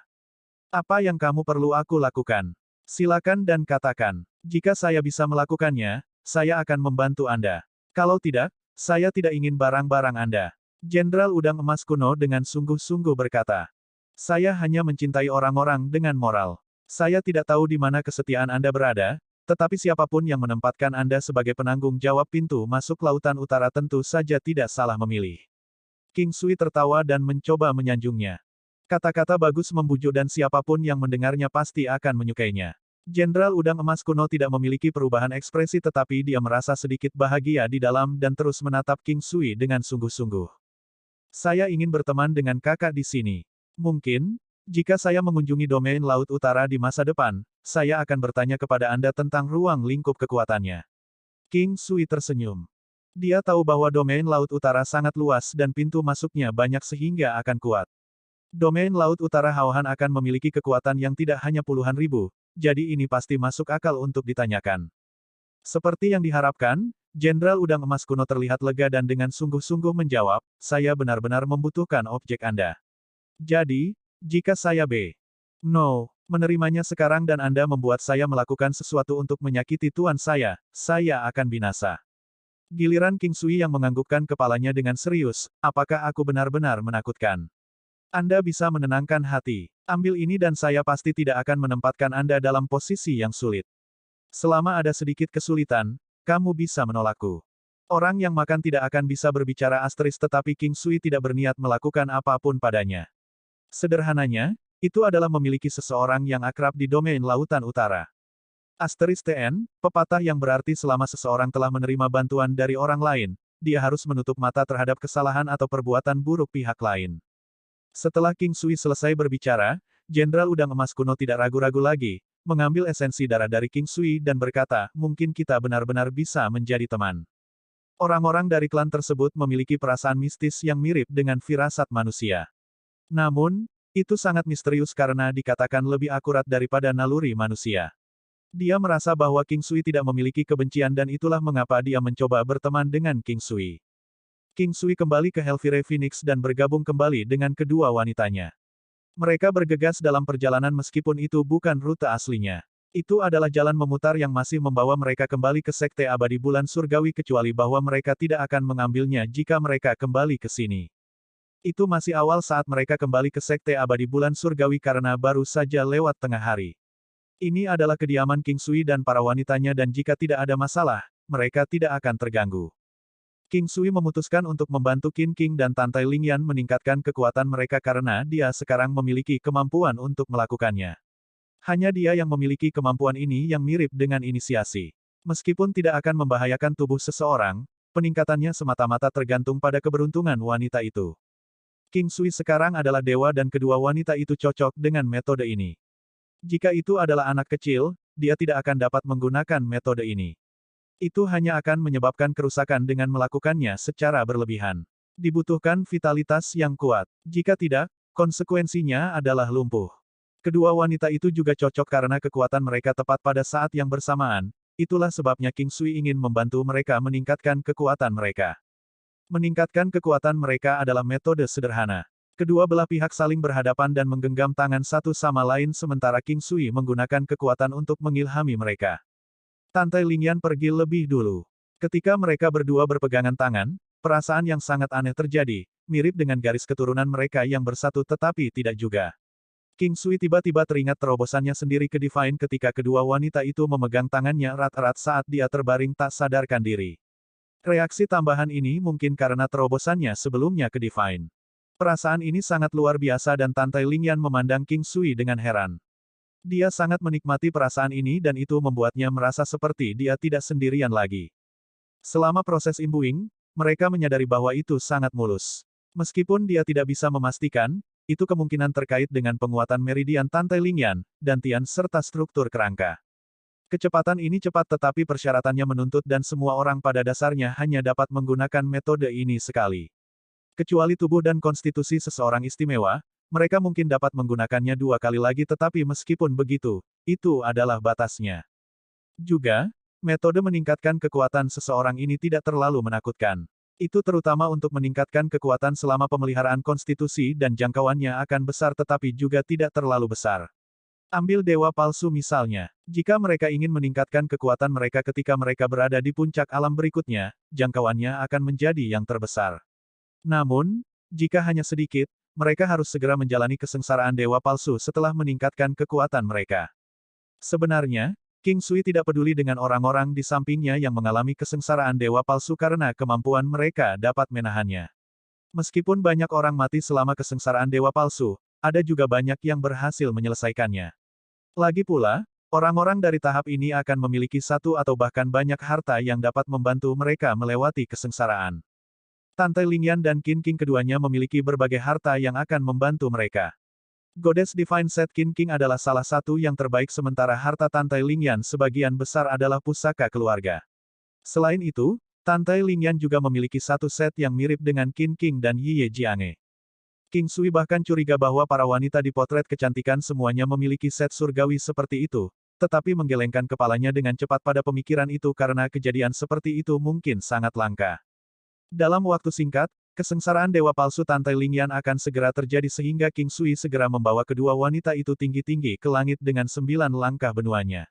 Apa yang kamu perlu aku lakukan? Silakan dan katakan. Jika saya bisa melakukannya, saya akan membantu Anda. Kalau tidak, saya tidak ingin barang-barang Anda. Jenderal Udang Emas kuno dengan sungguh-sungguh berkata. Saya hanya mencintai orang-orang dengan moral. Saya tidak tahu di mana kesetiaan Anda berada, tetapi siapapun yang menempatkan Anda sebagai penanggung jawab pintu masuk Lautan Utara tentu saja tidak salah memilih. King Sui tertawa dan mencoba menyanjungnya. Kata-kata bagus membujuk dan siapapun yang mendengarnya pasti akan menyukainya. Jenderal Udang Emas kuno tidak memiliki perubahan ekspresi tetapi dia merasa sedikit bahagia di dalam dan terus menatap King Sui dengan sungguh-sungguh. Saya ingin berteman dengan kakak di sini. Mungkin, jika saya mengunjungi domain Laut Utara di masa depan, saya akan bertanya kepada Anda tentang ruang lingkup kekuatannya. King Sui tersenyum. Dia tahu bahwa domain Laut Utara sangat luas dan pintu masuknya banyak sehingga akan kuat. Domain Laut Utara Hauhan akan memiliki kekuatan yang tidak hanya puluhan ribu, jadi ini pasti masuk akal untuk ditanyakan. Seperti yang diharapkan, Jenderal Udang Emas kuno terlihat lega dan dengan sungguh-sungguh menjawab, saya benar-benar membutuhkan objek Anda. Jadi, jika saya No, menerimanya sekarang dan Anda membuat saya melakukan sesuatu untuk menyakiti tuan saya akan binasa. Giliran King Sui yang menganggukkan kepalanya dengan serius, apakah aku benar-benar menakutkan? Anda bisa menenangkan hati. Ambil ini dan saya pasti tidak akan menempatkan Anda dalam posisi yang sulit. Selama ada sedikit kesulitan, kamu bisa menolakku. Orang yang makan tidak akan bisa berbicara asteris tetapi King Sui tidak berniat melakukan apapun padanya. Sederhananya, itu adalah memiliki seseorang yang akrab di domain Lautan Utara. Asteris TN, pepatah yang berarti selama seseorang telah menerima bantuan dari orang lain, dia harus menutup mata terhadap kesalahan atau perbuatan buruk pihak lain. Setelah King Sui selesai berbicara, Jenderal Udang Emas Kuno tidak ragu-ragu lagi, mengambil esensi darah dari King Sui dan berkata, mungkin kita benar-benar bisa menjadi teman. Orang-orang dari klan tersebut memiliki perasaan mistis yang mirip dengan firasat manusia. Namun, itu sangat misterius karena dikatakan lebih akurat daripada naluri manusia. Dia merasa bahwa King Sui tidak memiliki kebencian dan itulah mengapa dia mencoba berteman dengan King Sui. King Sui kembali ke Hellfire Phoenix dan bergabung kembali dengan kedua wanitanya. Mereka bergegas dalam perjalanan meskipun itu bukan rute aslinya. Itu adalah jalan memutar yang masih membawa mereka kembali ke Sekte Abadi Bulan Surgawi kecuali bahwa mereka tidak akan mengambilnya jika mereka kembali ke sini. Itu masih awal saat mereka kembali ke Sekte Abadi Bulan Surgawi karena baru saja lewat tengah hari. Ini adalah kediaman King Sui dan para wanitanya dan jika tidak ada masalah, mereka tidak akan terganggu. King Sui memutuskan untuk membantu Qin King dan Tantai Lingyan meningkatkan kekuatan mereka karena dia sekarang memiliki kemampuan untuk melakukannya. Hanya dia yang memiliki kemampuan ini yang mirip dengan inisiasi. Meskipun tidak akan membahayakan tubuh seseorang, peningkatannya semata-mata tergantung pada keberuntungan wanita itu. King Sui sekarang adalah dewa dan kedua wanita itu cocok dengan metode ini. Jika itu adalah anak kecil, dia tidak akan dapat menggunakan metode ini. Itu hanya akan menyebabkan kerusakan dengan melakukannya secara berlebihan. Dibutuhkan vitalitas yang kuat. Jika tidak, konsekuensinya adalah lumpuh. Kedua wanita itu juga cocok karena kekuatan mereka tepat pada saat yang bersamaan. Itulah sebabnya King Sui ingin membantu mereka meningkatkan kekuatan mereka. Meningkatkan kekuatan mereka adalah metode sederhana. Kedua belah pihak saling berhadapan dan menggenggam tangan satu sama lain sementara King Sui menggunakan kekuatan untuk mengilhami mereka. Tantai Lingyan pergi lebih dulu. Ketika mereka berdua berpegangan tangan, perasaan yang sangat aneh terjadi, mirip dengan garis keturunan mereka yang bersatu tetapi tidak juga. King Sui tiba-tiba teringat terobosannya sendiri ke Divine ketika kedua wanita itu memegang tangannya erat-erat saat dia terbaring tak sadarkan diri. Reaksi tambahan ini mungkin karena terobosannya sebelumnya ke Divine. Perasaan ini sangat luar biasa dan Tantai Lingyan memandang King Sui dengan heran. Dia sangat menikmati perasaan ini dan itu membuatnya merasa seperti dia tidak sendirian lagi. Selama proses imbuing, mereka menyadari bahwa itu sangat mulus. Meskipun dia tidak bisa memastikan, itu kemungkinan terkait dengan penguatan meridian Tantai Lingyan, dan Tian serta struktur kerangka. Kecepatan ini cepat tetapi persyaratannya menuntut dan semua orang pada dasarnya hanya dapat menggunakan metode ini sekali. Kecuali tubuh dan konstitusi seseorang istimewa, mereka mungkin dapat menggunakannya 2 kali lagi tetapi meskipun begitu, itu adalah batasnya. Juga, metode meningkatkan kekuatan seseorang ini tidak terlalu menakutkan. Itu terutama untuk meningkatkan kekuatan selama pemeliharaan konstitusi dan jangkauannya akan besar tetapi juga tidak terlalu besar. Ambil dewa palsu misalnya. Jika mereka ingin meningkatkan kekuatan mereka ketika mereka berada di puncak alam berikutnya, jangkauannya akan menjadi yang terbesar. Namun, jika hanya sedikit, mereka harus segera menjalani kesengsaraan dewa palsu setelah meningkatkan kekuatan mereka. Sebenarnya, King Sui tidak peduli dengan orang-orang di sampingnya yang mengalami kesengsaraan dewa palsu karena kemampuan mereka dapat menahannya. Meskipun banyak orang mati selama kesengsaraan dewa palsu, ada juga banyak yang berhasil menyelesaikannya. Lagi pula, orang-orang dari tahap ini akan memiliki satu atau bahkan banyak harta yang dapat membantu mereka melewati kesengsaraan. Tantai Lingyan dan Qin King keduanya memiliki berbagai harta yang akan membantu mereka. Goddess Divine Set Qin King adalah salah satu yang terbaik sementara harta Tantai Lingyan sebagian besar adalah pusaka keluarga. Selain itu, Tantai Lingyan juga memiliki satu set yang mirip dengan Qin King dan Yi Jiange. King Sui bahkan curiga bahwa para wanita di potret kecantikan semuanya memiliki set surgawi seperti itu, tetapi menggelengkan kepalanya dengan cepat pada pemikiran itu karena kejadian seperti itu mungkin sangat langka. Dalam waktu singkat, kesengsaraan dewa palsu Tantai Lingyan akan segera terjadi sehingga King Sui segera membawa kedua wanita itu tinggi-tinggi ke langit dengan 9 langkah benuanya.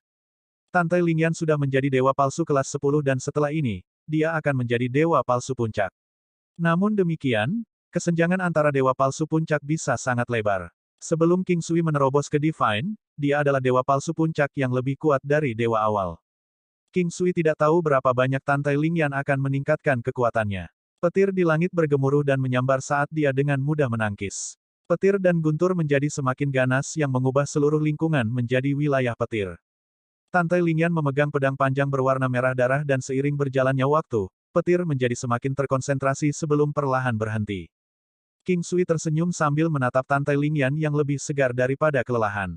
Tantai Lingyan sudah menjadi dewa palsu kelas 10 dan setelah ini, dia akan menjadi dewa palsu puncak. Namun demikian, kesenjangan antara dewa palsu puncak bisa sangat lebar. Sebelum King Sui menerobos ke Divine, dia adalah dewa palsu puncak yang lebih kuat dari dewa awal. King Sui tidak tahu berapa banyak Tantai Lingyan akan meningkatkan kekuatannya. Petir di langit bergemuruh dan menyambar saat dia dengan mudah menangkis. Petir dan guntur menjadi semakin ganas yang mengubah seluruh lingkungan menjadi wilayah petir. Tantai Lingyan memegang pedang panjang berwarna merah darah dan seiring berjalannya waktu, petir menjadi semakin terkonsentrasi sebelum perlahan berhenti. King Sui tersenyum sambil menatap Tantai Lingyan yang lebih segar daripada kelelahan.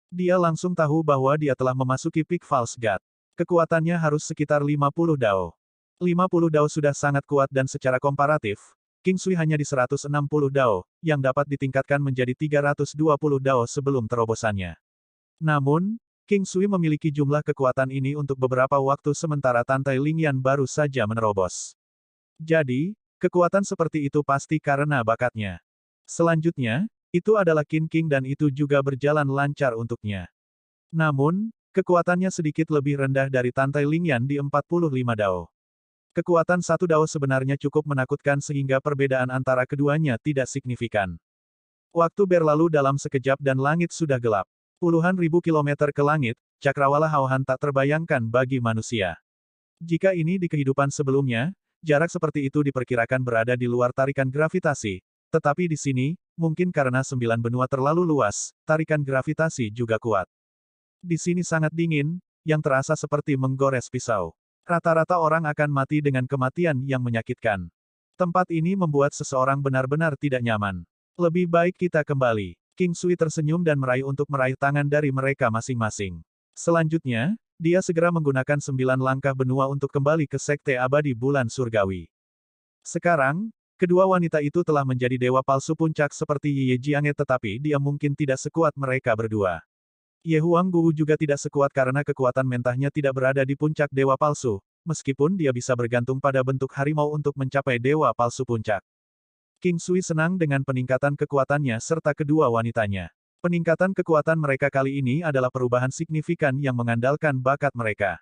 Dia langsung tahu bahwa dia telah memasuki peak False God. Kekuatannya harus sekitar 50 dao. 50 dao sudah sangat kuat dan secara komparatif, King Sui hanya di 160 dao, yang dapat ditingkatkan menjadi 320 dao sebelum terobosannya. Namun, King Sui memiliki jumlah kekuatan ini untuk beberapa waktu sementara Tantai Lingyan baru saja menerobos. Jadi, kekuatan seperti itu pasti karena bakatnya. Selanjutnya, itu adalah Qin King dan itu juga berjalan lancar untuknya. Namun, kekuatannya sedikit lebih rendah dari Tantai Lingyan di 45 dao. Kekuatan satu dao sebenarnya cukup menakutkan sehingga perbedaan antara keduanya tidak signifikan. Waktu berlalu dalam sekejap dan langit sudah gelap. Puluhan ribu kilometer ke langit, cakrawala Haohan tak terbayangkan bagi manusia. Jika ini di kehidupan sebelumnya, jarak seperti itu diperkirakan berada di luar tarikan gravitasi, tetapi di sini, mungkin karena 9 benua terlalu luas, tarikan gravitasi juga kuat. Di sini sangat dingin, yang terasa seperti menggores pisau. Rata-rata orang akan mati dengan kematian yang menyakitkan. Tempat ini membuat seseorang benar-benar tidak nyaman. Lebih baik kita kembali. King Sui tersenyum dan meraih tangan dari mereka masing-masing. Selanjutnya, dia segera menggunakan 9 langkah benua untuk kembali ke Sekte Abadi Bulan Surgawi. Sekarang, kedua wanita itu telah menjadi dewa palsu puncak seperti Ye Jiange tetapi dia mungkin tidak sekuat mereka berdua. Ye Huanggu juga tidak sekuat karena kekuatan mentahnya tidak berada di puncak dewa palsu, meskipun dia bisa bergantung pada bentuk harimau untuk mencapai dewa palsu puncak. King Sui senang dengan peningkatan kekuatannya serta kedua wanitanya. Peningkatan kekuatan mereka kali ini adalah perubahan signifikan yang mengandalkan bakat mereka.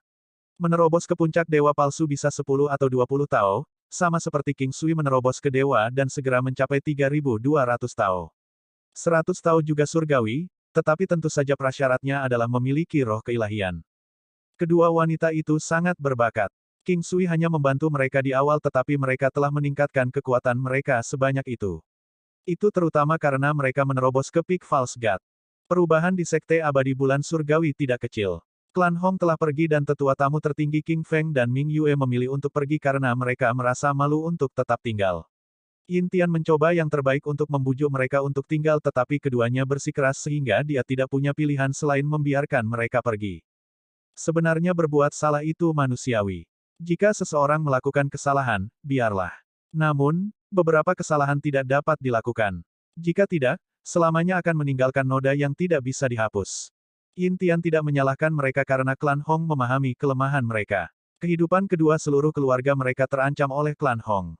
Menerobos ke puncak dewa palsu bisa 10 atau 20 tao, sama seperti King Sui menerobos ke dewa dan segera mencapai 3.200 tao. 100 tao juga surgawi, tetapi tentu saja prasyaratnya adalah memiliki roh keilahian. Kedua wanita itu sangat berbakat. King Sui hanya membantu mereka di awal tetapi mereka telah meningkatkan kekuatan mereka sebanyak itu. Itu terutama karena mereka menerobos ke peak False God. Perubahan di Sekte Abadi Bulan Surgawi tidak kecil. Klan Hong telah pergi dan tetua tamu tertinggi King Feng dan Ming Yue memilih untuk pergi karena mereka merasa malu untuk tetap tinggal. Yin Tian mencoba yang terbaik untuk membujuk mereka untuk tinggal tetapi keduanya bersikeras sehingga dia tidak punya pilihan selain membiarkan mereka pergi. Sebenarnya berbuat salah itu manusiawi. Jika seseorang melakukan kesalahan, biarlah. Namun, beberapa kesalahan tidak dapat dilakukan. Jika tidak, selamanya akan meninggalkan noda yang tidak bisa dihapus. Yin Tian tidak menyalahkan mereka karena klan Hong memahami kelemahan mereka. Kehidupan kedua seluruh keluarga mereka terancam oleh klan Hong.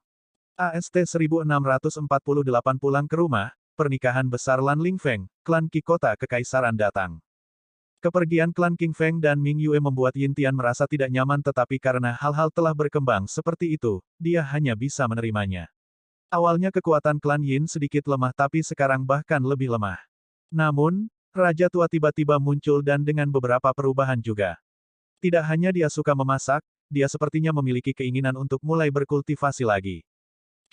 AST 1648 pulang ke rumah, pernikahan besar Lan Lingfeng, klan Qi Kota Kekaisaran datang. Kepergian klan King Feng dan Ming Yue membuat Yin Tian merasa tidak nyaman tetapi karena hal-hal telah berkembang seperti itu, dia hanya bisa menerimanya. Awalnya kekuatan klan Yin sedikit lemah tapi sekarang bahkan lebih lemah. Namun, Raja Tua tiba-tiba muncul dan dengan beberapa perubahan juga. Tidak hanya dia suka memasak, dia sepertinya memiliki keinginan untuk mulai berkultivasi lagi.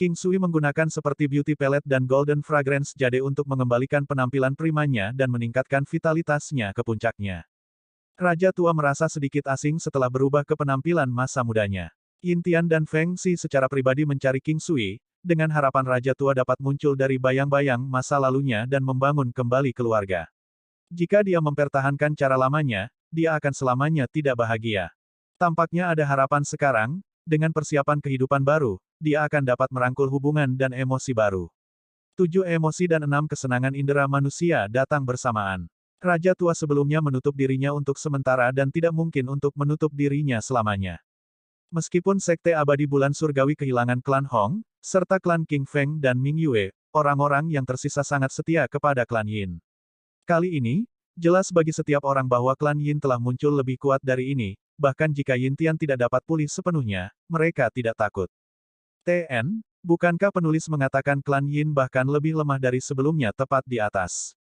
King Sui menggunakan seperti Beauty Pellet dan Golden Fragrance Jade untuk mengembalikan penampilan primanya dan meningkatkan vitalitasnya ke puncaknya. Raja Tua merasa sedikit asing setelah berubah ke penampilan masa mudanya. Yin Tian dan Feng Xi secara pribadi mencari King Sui, dengan harapan Raja Tua dapat muncul dari bayang-bayang masa lalunya dan membangun kembali keluarga. Jika dia mempertahankan cara lamanya, dia akan selamanya tidak bahagia. Tampaknya ada harapan sekarang, dengan persiapan kehidupan baru, dia akan dapat merangkul hubungan dan emosi baru. 7 emosi dan 6 kesenangan indera manusia datang bersamaan. Raja Tua sebelumnya menutup dirinya untuk sementara dan tidak mungkin untuk menutup dirinya selamanya. Meskipun Sekte Abadi Bulan Surgawi kehilangan klan Hong, serta klan King Feng dan Ming Yue, orang-orang yang tersisa sangat setia kepada klan Yin. Kali ini, jelas bagi setiap orang bahwa klan Yin telah muncul lebih kuat dari ini, bahkan jika Yin Tian tidak dapat pulih sepenuhnya, mereka tidak takut. TN, bukankah penulis mengatakan klan Yin bahkan lebih lemah dari sebelumnya tepat di atas?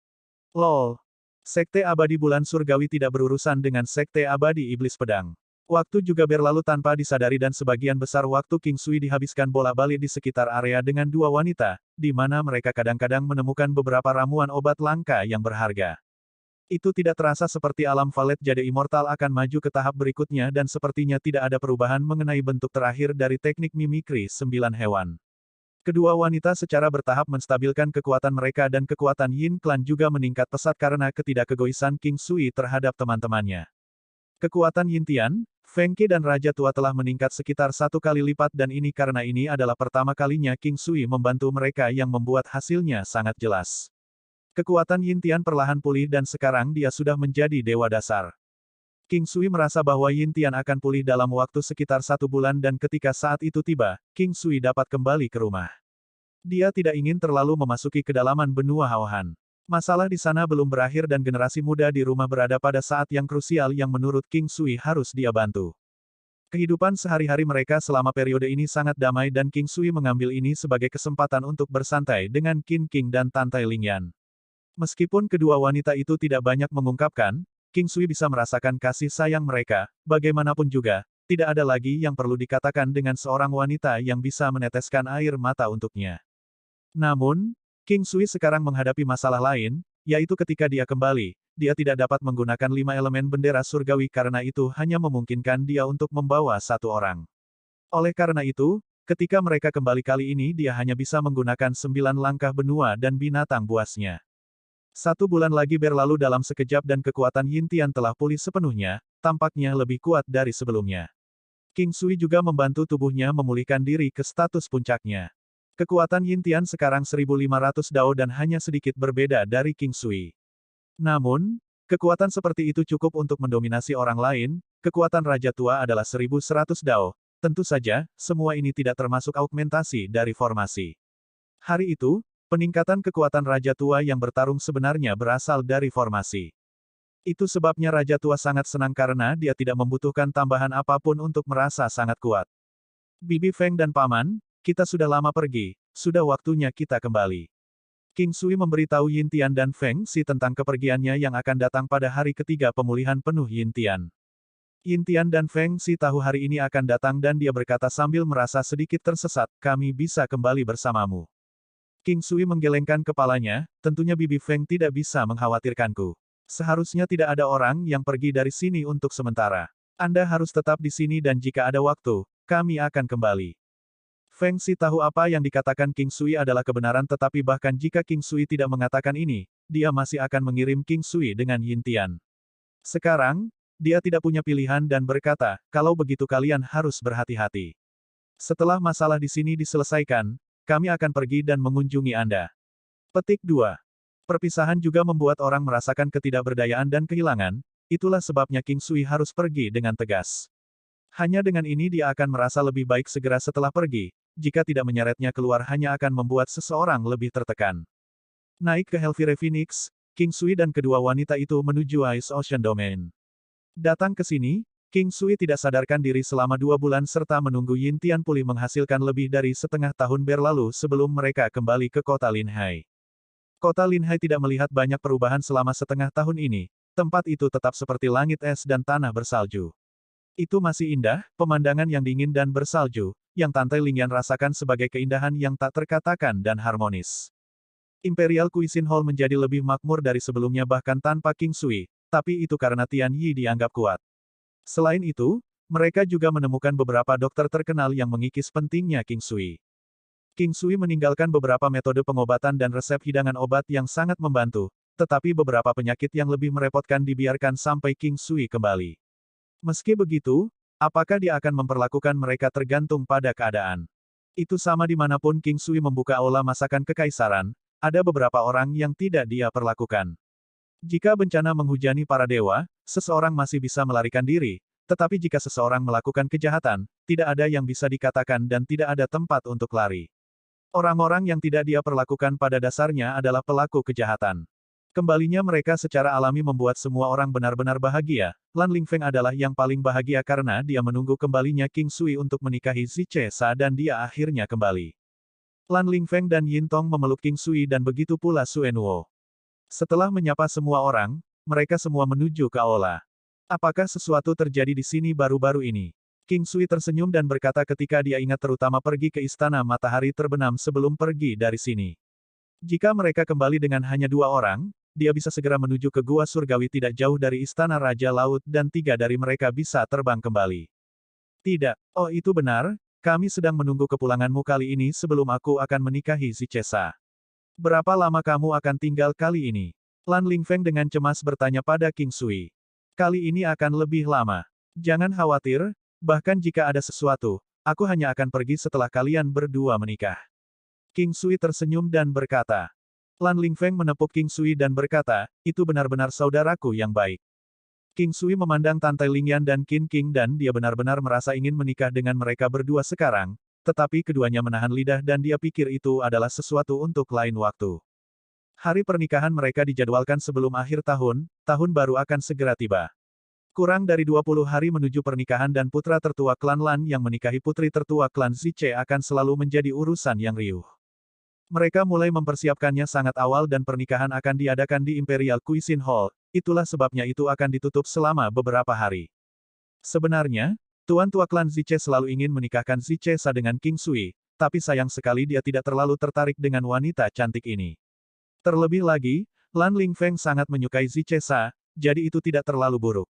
LOL. Sekte Abadi Bulan Surgawi tidak berurusan dengan Sekte Abadi Iblis Pedang. Waktu juga berlalu tanpa disadari dan sebagian besar waktu King Sui dihabiskan bolak-balik di sekitar area dengan dua wanita, di mana mereka kadang-kadang menemukan beberapa ramuan obat langka yang berharga. Itu tidak terasa seperti alam Valet Jade Immortal akan maju ke tahap berikutnya dan sepertinya tidak ada perubahan mengenai bentuk terakhir dari teknik mimikri 9 hewan. Kedua wanita secara bertahap menstabilkan kekuatan mereka dan kekuatan Yin Clan juga meningkat pesat karena ketidakkegoisan King Sui terhadap teman-temannya. Kekuatan Yin Tian, Feng Qi dan Raja Tua telah meningkat sekitar 1 kali lipat dan ini karena ini adalah pertama kalinya King Sui membantu mereka yang membuat hasilnya sangat jelas. Kekuatan Yin Tian perlahan pulih dan sekarang dia sudah menjadi dewa dasar. King Sui merasa bahwa Yin Tian akan pulih dalam waktu sekitar 1 bulan dan ketika saat itu tiba, King Sui dapat kembali ke rumah. Dia tidak ingin terlalu memasuki kedalaman benua Haohan. Masalah di sana belum berakhir dan generasi muda di rumah berada pada saat yang krusial yang menurut King Sui harus dia bantu. Kehidupan sehari-hari mereka selama periode ini sangat damai dan King Sui mengambil ini sebagai kesempatan untuk bersantai dengan Qin King dan Tantai Lingyan. Meskipun kedua wanita itu tidak banyak mengungkapkan, King Sui bisa merasakan kasih sayang mereka, bagaimanapun juga, tidak ada lagi yang perlu dikatakan dengan seorang wanita yang bisa meneteskan air mata untuknya. Namun, King Sui sekarang menghadapi masalah lain, yaitu ketika dia kembali, dia tidak dapat menggunakan 5 elemen bendera surgawi karena itu hanya memungkinkan dia untuk membawa 1 orang. Oleh karena itu, ketika mereka kembali kali ini dia hanya bisa menggunakan 9 langkah benua dan binatang buasnya. 1 bulan lagi berlalu dalam sekejap dan kekuatan Yin Tian telah pulih sepenuhnya, tampaknya lebih kuat dari sebelumnya. King Sui juga membantu tubuhnya memulihkan diri ke status puncaknya. Kekuatan Yin Tian sekarang 1500 dao dan hanya sedikit berbeda dari King Sui. Namun, kekuatan seperti itu cukup untuk mendominasi orang lain, kekuatan Raja Tua adalah 1100 dao. Tentu saja, semua ini tidak termasuk augmentasi dari formasi. Hari itu, peningkatan kekuatan Raja Tua yang bertarung sebenarnya berasal dari formasi. Itu sebabnya Raja Tua sangat senang karena dia tidak membutuhkan tambahan apapun untuk merasa sangat kuat. Bibi Feng dan Paman, kita sudah lama pergi, sudah waktunya kita kembali. King Sui memberitahu Yin Tian dan Feng Xi tentang kepergiannya yang akan datang pada hari ketiga pemulihan penuh Yin Tian. Yin Tian dan Feng Xi tahu hari ini akan datang dan dia berkata sambil merasa sedikit tersesat, kami bisa kembali bersamamu. King Sui menggelengkan kepalanya, tentunya Bibi Feng tidak bisa mengkhawatirkanku. Seharusnya tidak ada orang yang pergi dari sini untuk sementara. Anda harus tetap di sini dan jika ada waktu, kami akan kembali. Feng Xi tahu apa yang dikatakan King Sui adalah kebenaran tetapi bahkan jika King Sui tidak mengatakan ini, dia masih akan mengirim King Sui dengan Yin Tian. Sekarang, dia tidak punya pilihan dan berkata, kalau begitu kalian harus berhati-hati. Setelah masalah di sini diselesaikan, kami akan pergi dan mengunjungi Anda. Petik 2. Perpisahan juga membuat orang merasakan ketidakberdayaan dan kehilangan, itulah sebabnya King Sui harus pergi dengan tegas. Hanya dengan ini dia akan merasa lebih baik segera setelah pergi, jika tidak menyeretnya keluar hanya akan membuat seseorang lebih tertekan. Naik ke Hellfire Phoenix, King Sui dan kedua wanita itu menuju Ice Ocean Domain. Datang ke sini, King Sui tidak sadarkan diri selama 2 bulan serta menunggu Yin Tian pulih menghasilkan lebih dari setengah tahun berlalu sebelum mereka kembali ke kota Linhai. Kota Linhai tidak melihat banyak perubahan selama setengah tahun ini, tempat itu tetap seperti langit es dan tanah bersalju. Itu masih indah, pemandangan yang dingin dan bersalju, yang Tantai Lingyan rasakan sebagai keindahan yang tak terkatakan dan harmonis. Imperial Cuisine Hall menjadi lebih makmur dari sebelumnya bahkan tanpa King Sui, tapi itu karena Tian Yi dianggap kuat. Selain itu, mereka juga menemukan beberapa dokter terkenal yang mengikis pentingnya King Sui. King Sui meninggalkan beberapa metode pengobatan dan resep hidangan obat yang sangat membantu, tetapi beberapa penyakit yang lebih merepotkan dibiarkan sampai King Sui kembali. Meski begitu, apakah dia akan memperlakukan mereka tergantung pada keadaan. Itu sama dimanapun King Sui membuka aula masakan kekaisaran, ada beberapa orang yang tidak dia perlakukan. Jika bencana menghujani para dewa, seseorang masih bisa melarikan diri, tetapi jika seseorang melakukan kejahatan, tidak ada yang bisa dikatakan dan tidak ada tempat untuk lari. Orang-orang yang tidak dia perlakukan pada dasarnya adalah pelaku kejahatan. Kembalinya mereka secara alami membuat semua orang benar-benar bahagia. Lan Lingfeng adalah yang paling bahagia karena dia menunggu kembalinya King Sui untuk menikahi Ziche Sa dan dia akhirnya kembali. Lan Lingfeng dan Yin Tong memeluk King Sui dan begitu pula Suen Wo. Setelah menyapa semua orang, mereka semua menuju ke aula. Apakah sesuatu terjadi di sini baru-baru ini? King Sui tersenyum dan berkata ketika dia ingat terutama pergi ke istana matahari terbenam sebelum pergi dari sini. Jika mereka kembali dengan hanya 2 orang, dia bisa segera menuju ke gua surgawi tidak jauh dari istana Raja Laut dan 3 dari mereka bisa terbang kembali. Tidak, oh itu benar, Kami sedang menunggu kepulanganmu kali ini sebelum aku akan menikahi Zichesa. Berapa lama kamu akan tinggal kali ini? Lan Lingfeng dengan cemas bertanya pada King Sui. Kali ini akan lebih lama. Jangan khawatir, bahkan jika ada sesuatu, aku hanya akan pergi setelah kalian berdua menikah. King Sui tersenyum dan berkata. Lan Lingfeng menepuk King Sui dan berkata, itu benar-benar saudaraku yang baik. King Sui memandang Tante Lingyan dan Qin King dan dia benar-benar merasa ingin menikah dengan mereka berdua sekarang, tetapi keduanya menahan lidah dan dia pikir itu adalah sesuatu untuk lain waktu. Hari pernikahan mereka dijadwalkan sebelum akhir tahun, tahun baru akan segera tiba. Kurang dari 20 hari menuju pernikahan dan putra tertua klan Lan yang menikahi putri tertua klan Ziche akan selalu menjadi urusan yang riuh. Mereka mulai mempersiapkannya sangat awal dan pernikahan akan diadakan di Imperial Cuisine Hall, itulah sebabnya itu akan ditutup selama beberapa hari. Sebenarnya, Tuan Tua klan Ziche selalu ingin menikahkan Zichesa dengan King Sui, tapi sayang sekali dia tidak terlalu tertarik dengan wanita cantik ini. Terlebih lagi, Lan Lingfeng sangat menyukai Zichesa, jadi itu tidak terlalu buruk.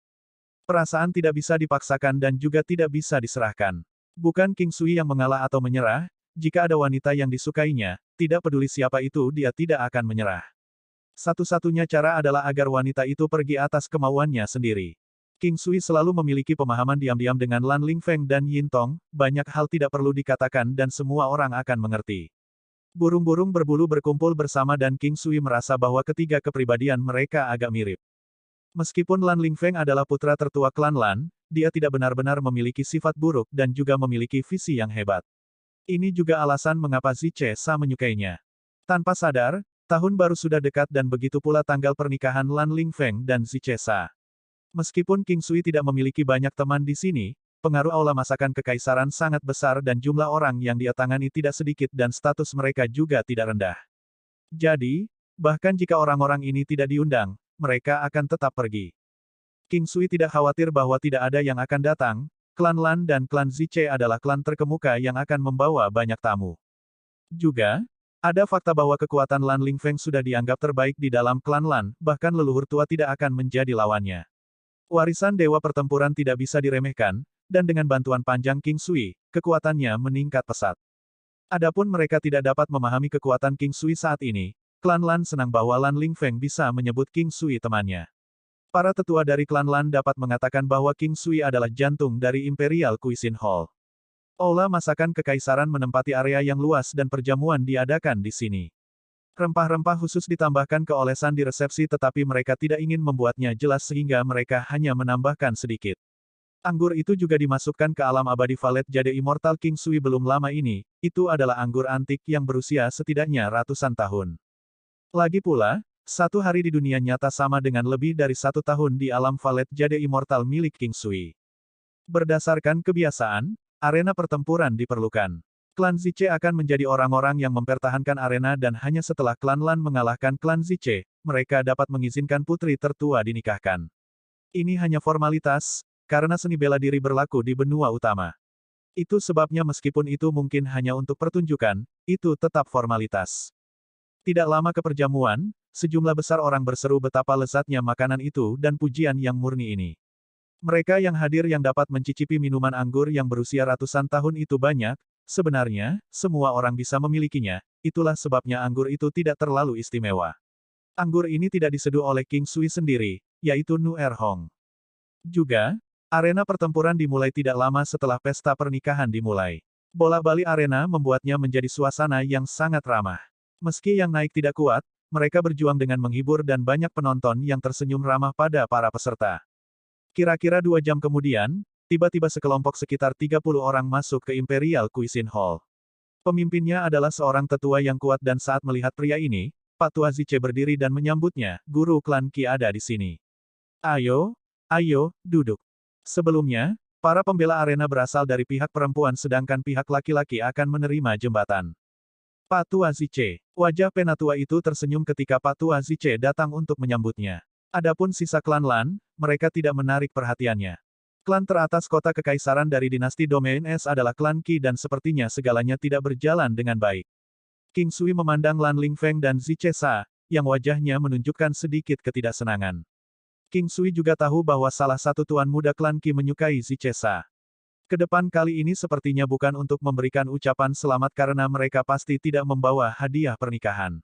Perasaan tidak bisa dipaksakan dan juga tidak bisa diserahkan. Bukan King Sui yang mengalah atau menyerah, jika ada wanita yang disukainya, tidak peduli siapa itu dia tidak akan menyerah. Satu-satunya cara adalah agar wanita itu pergi atas kemauannya sendiri. King Sui selalu memiliki pemahaman diam-diam dengan Lan Lingfeng dan Yin Tong, banyak hal tidak perlu dikatakan dan semua orang akan mengerti. Burung-burung berbulu berkumpul bersama dan King Sui merasa bahwa ketiga kepribadian mereka agak mirip. Meskipun Lan Lingfeng adalah putra tertua klan Lan, dia tidak benar-benar memiliki sifat buruk dan juga memiliki visi yang hebat. Ini juga alasan mengapa Zichesa menyukainya. Tanpa sadar, tahun baru sudah dekat dan begitu pula tanggal pernikahan Lan Lingfeng dan Zichesa. Meskipun King Sui tidak memiliki banyak teman di sini, pengaruh aula masakan kekaisaran sangat besar dan jumlah orang yang dia tangani tidak sedikit dan status mereka juga tidak rendah. Jadi, bahkan jika orang-orang ini tidak diundang, mereka akan tetap pergi. King Sui tidak khawatir bahwa tidak ada yang akan datang. Klan Lan dan klan Ziche adalah klan terkemuka yang akan membawa banyak tamu. Juga, ada fakta bahwa kekuatan Lan Lingfeng sudah dianggap terbaik di dalam klan Lan, bahkan leluhur tua tidak akan menjadi lawannya. Warisan dewa pertempuran tidak bisa diremehkan, dan dengan bantuan panjang King Sui, kekuatannya meningkat pesat. Adapun mereka tidak dapat memahami kekuatan King Sui saat ini, klan Lan senang bahwa Lan Lingfeng bisa menyebut King Sui temannya. Para tetua dari klan Lan dapat mengatakan bahwa King Sui adalah jantung dari Imperial Cuisine Hall. Aula masakan kekaisaran menempati area yang luas dan perjamuan diadakan di sini. Rempah-rempah khusus ditambahkan ke olesan di resepsi tetapi mereka tidak ingin membuatnya jelas sehingga mereka hanya menambahkan sedikit. Anggur itu juga dimasukkan ke alam abadi Valet Jade Immortal King Sui belum lama ini, itu adalah anggur antik yang berusia setidaknya ratusan tahun. Lagi pula, satu hari di dunia nyata sama dengan lebih dari 1 tahun di alam Valet Jade Immortal milik King Sui. Berdasarkan kebiasaan, arena pertempuran diperlukan. Klan Ziche akan menjadi orang-orang yang mempertahankan arena dan hanya setelah klan Lan mengalahkan klan Ziche, mereka dapat mengizinkan putri tertua dinikahkan. Ini hanya formalitas, karena seni bela diri berlaku di benua utama. Itu sebabnya meskipun itu mungkin hanya untuk pertunjukan, itu tetap formalitas. Tidak lama ke perjamuan, sejumlah besar orang berseru betapa lezatnya makanan itu dan pujian yang murni ini. Mereka yang hadir yang dapat mencicipi minuman anggur yang berusia ratusan tahun itu banyak, sebenarnya, semua orang bisa memilikinya, itulah sebabnya anggur itu tidak terlalu istimewa. Anggur ini tidak diseduh oleh King Sui sendiri, yaitu Nu Erhong. Juga, arena pertempuran dimulai tidak lama setelah pesta pernikahan dimulai. Bola-bali arena membuatnya menjadi suasana yang sangat ramah. Meski yang naik tidak kuat, mereka berjuang dengan menghibur dan banyak penonton yang tersenyum ramah pada para peserta. Kira-kira 2 jam kemudian, tiba-tiba sekelompok sekitar 30 orang masuk ke Imperial Cuisine Hall. Pemimpinnya adalah seorang tetua yang kuat dan saat melihat pria ini, Pak Tua Ziche berdiri dan menyambutnya, guru klan Qi ada di sini. Ayo, ayo, duduk. Sebelumnya, para pembela arena berasal dari pihak perempuan sedangkan pihak laki-laki akan menerima jembatan. Pak Tua Ziche. Wajah penatua itu tersenyum ketika Pak Tua Ziche datang untuk menyambutnya. Adapun sisa klan Lan, mereka tidak menarik perhatiannya. Klan teratas kota kekaisaran dari dinasti Domain Es adalah klan Qi dan sepertinya segalanya tidak berjalan dengan baik. King Sui memandang Lan Lingfeng dan Zichesa, yang wajahnya menunjukkan sedikit ketidaksenangan. King Sui juga tahu bahwa salah satu tuan muda klan Qi menyukai Zichesa. Kedepan kali ini sepertinya bukan untuk memberikan ucapan selamat karena mereka pasti tidak membawa hadiah pernikahan.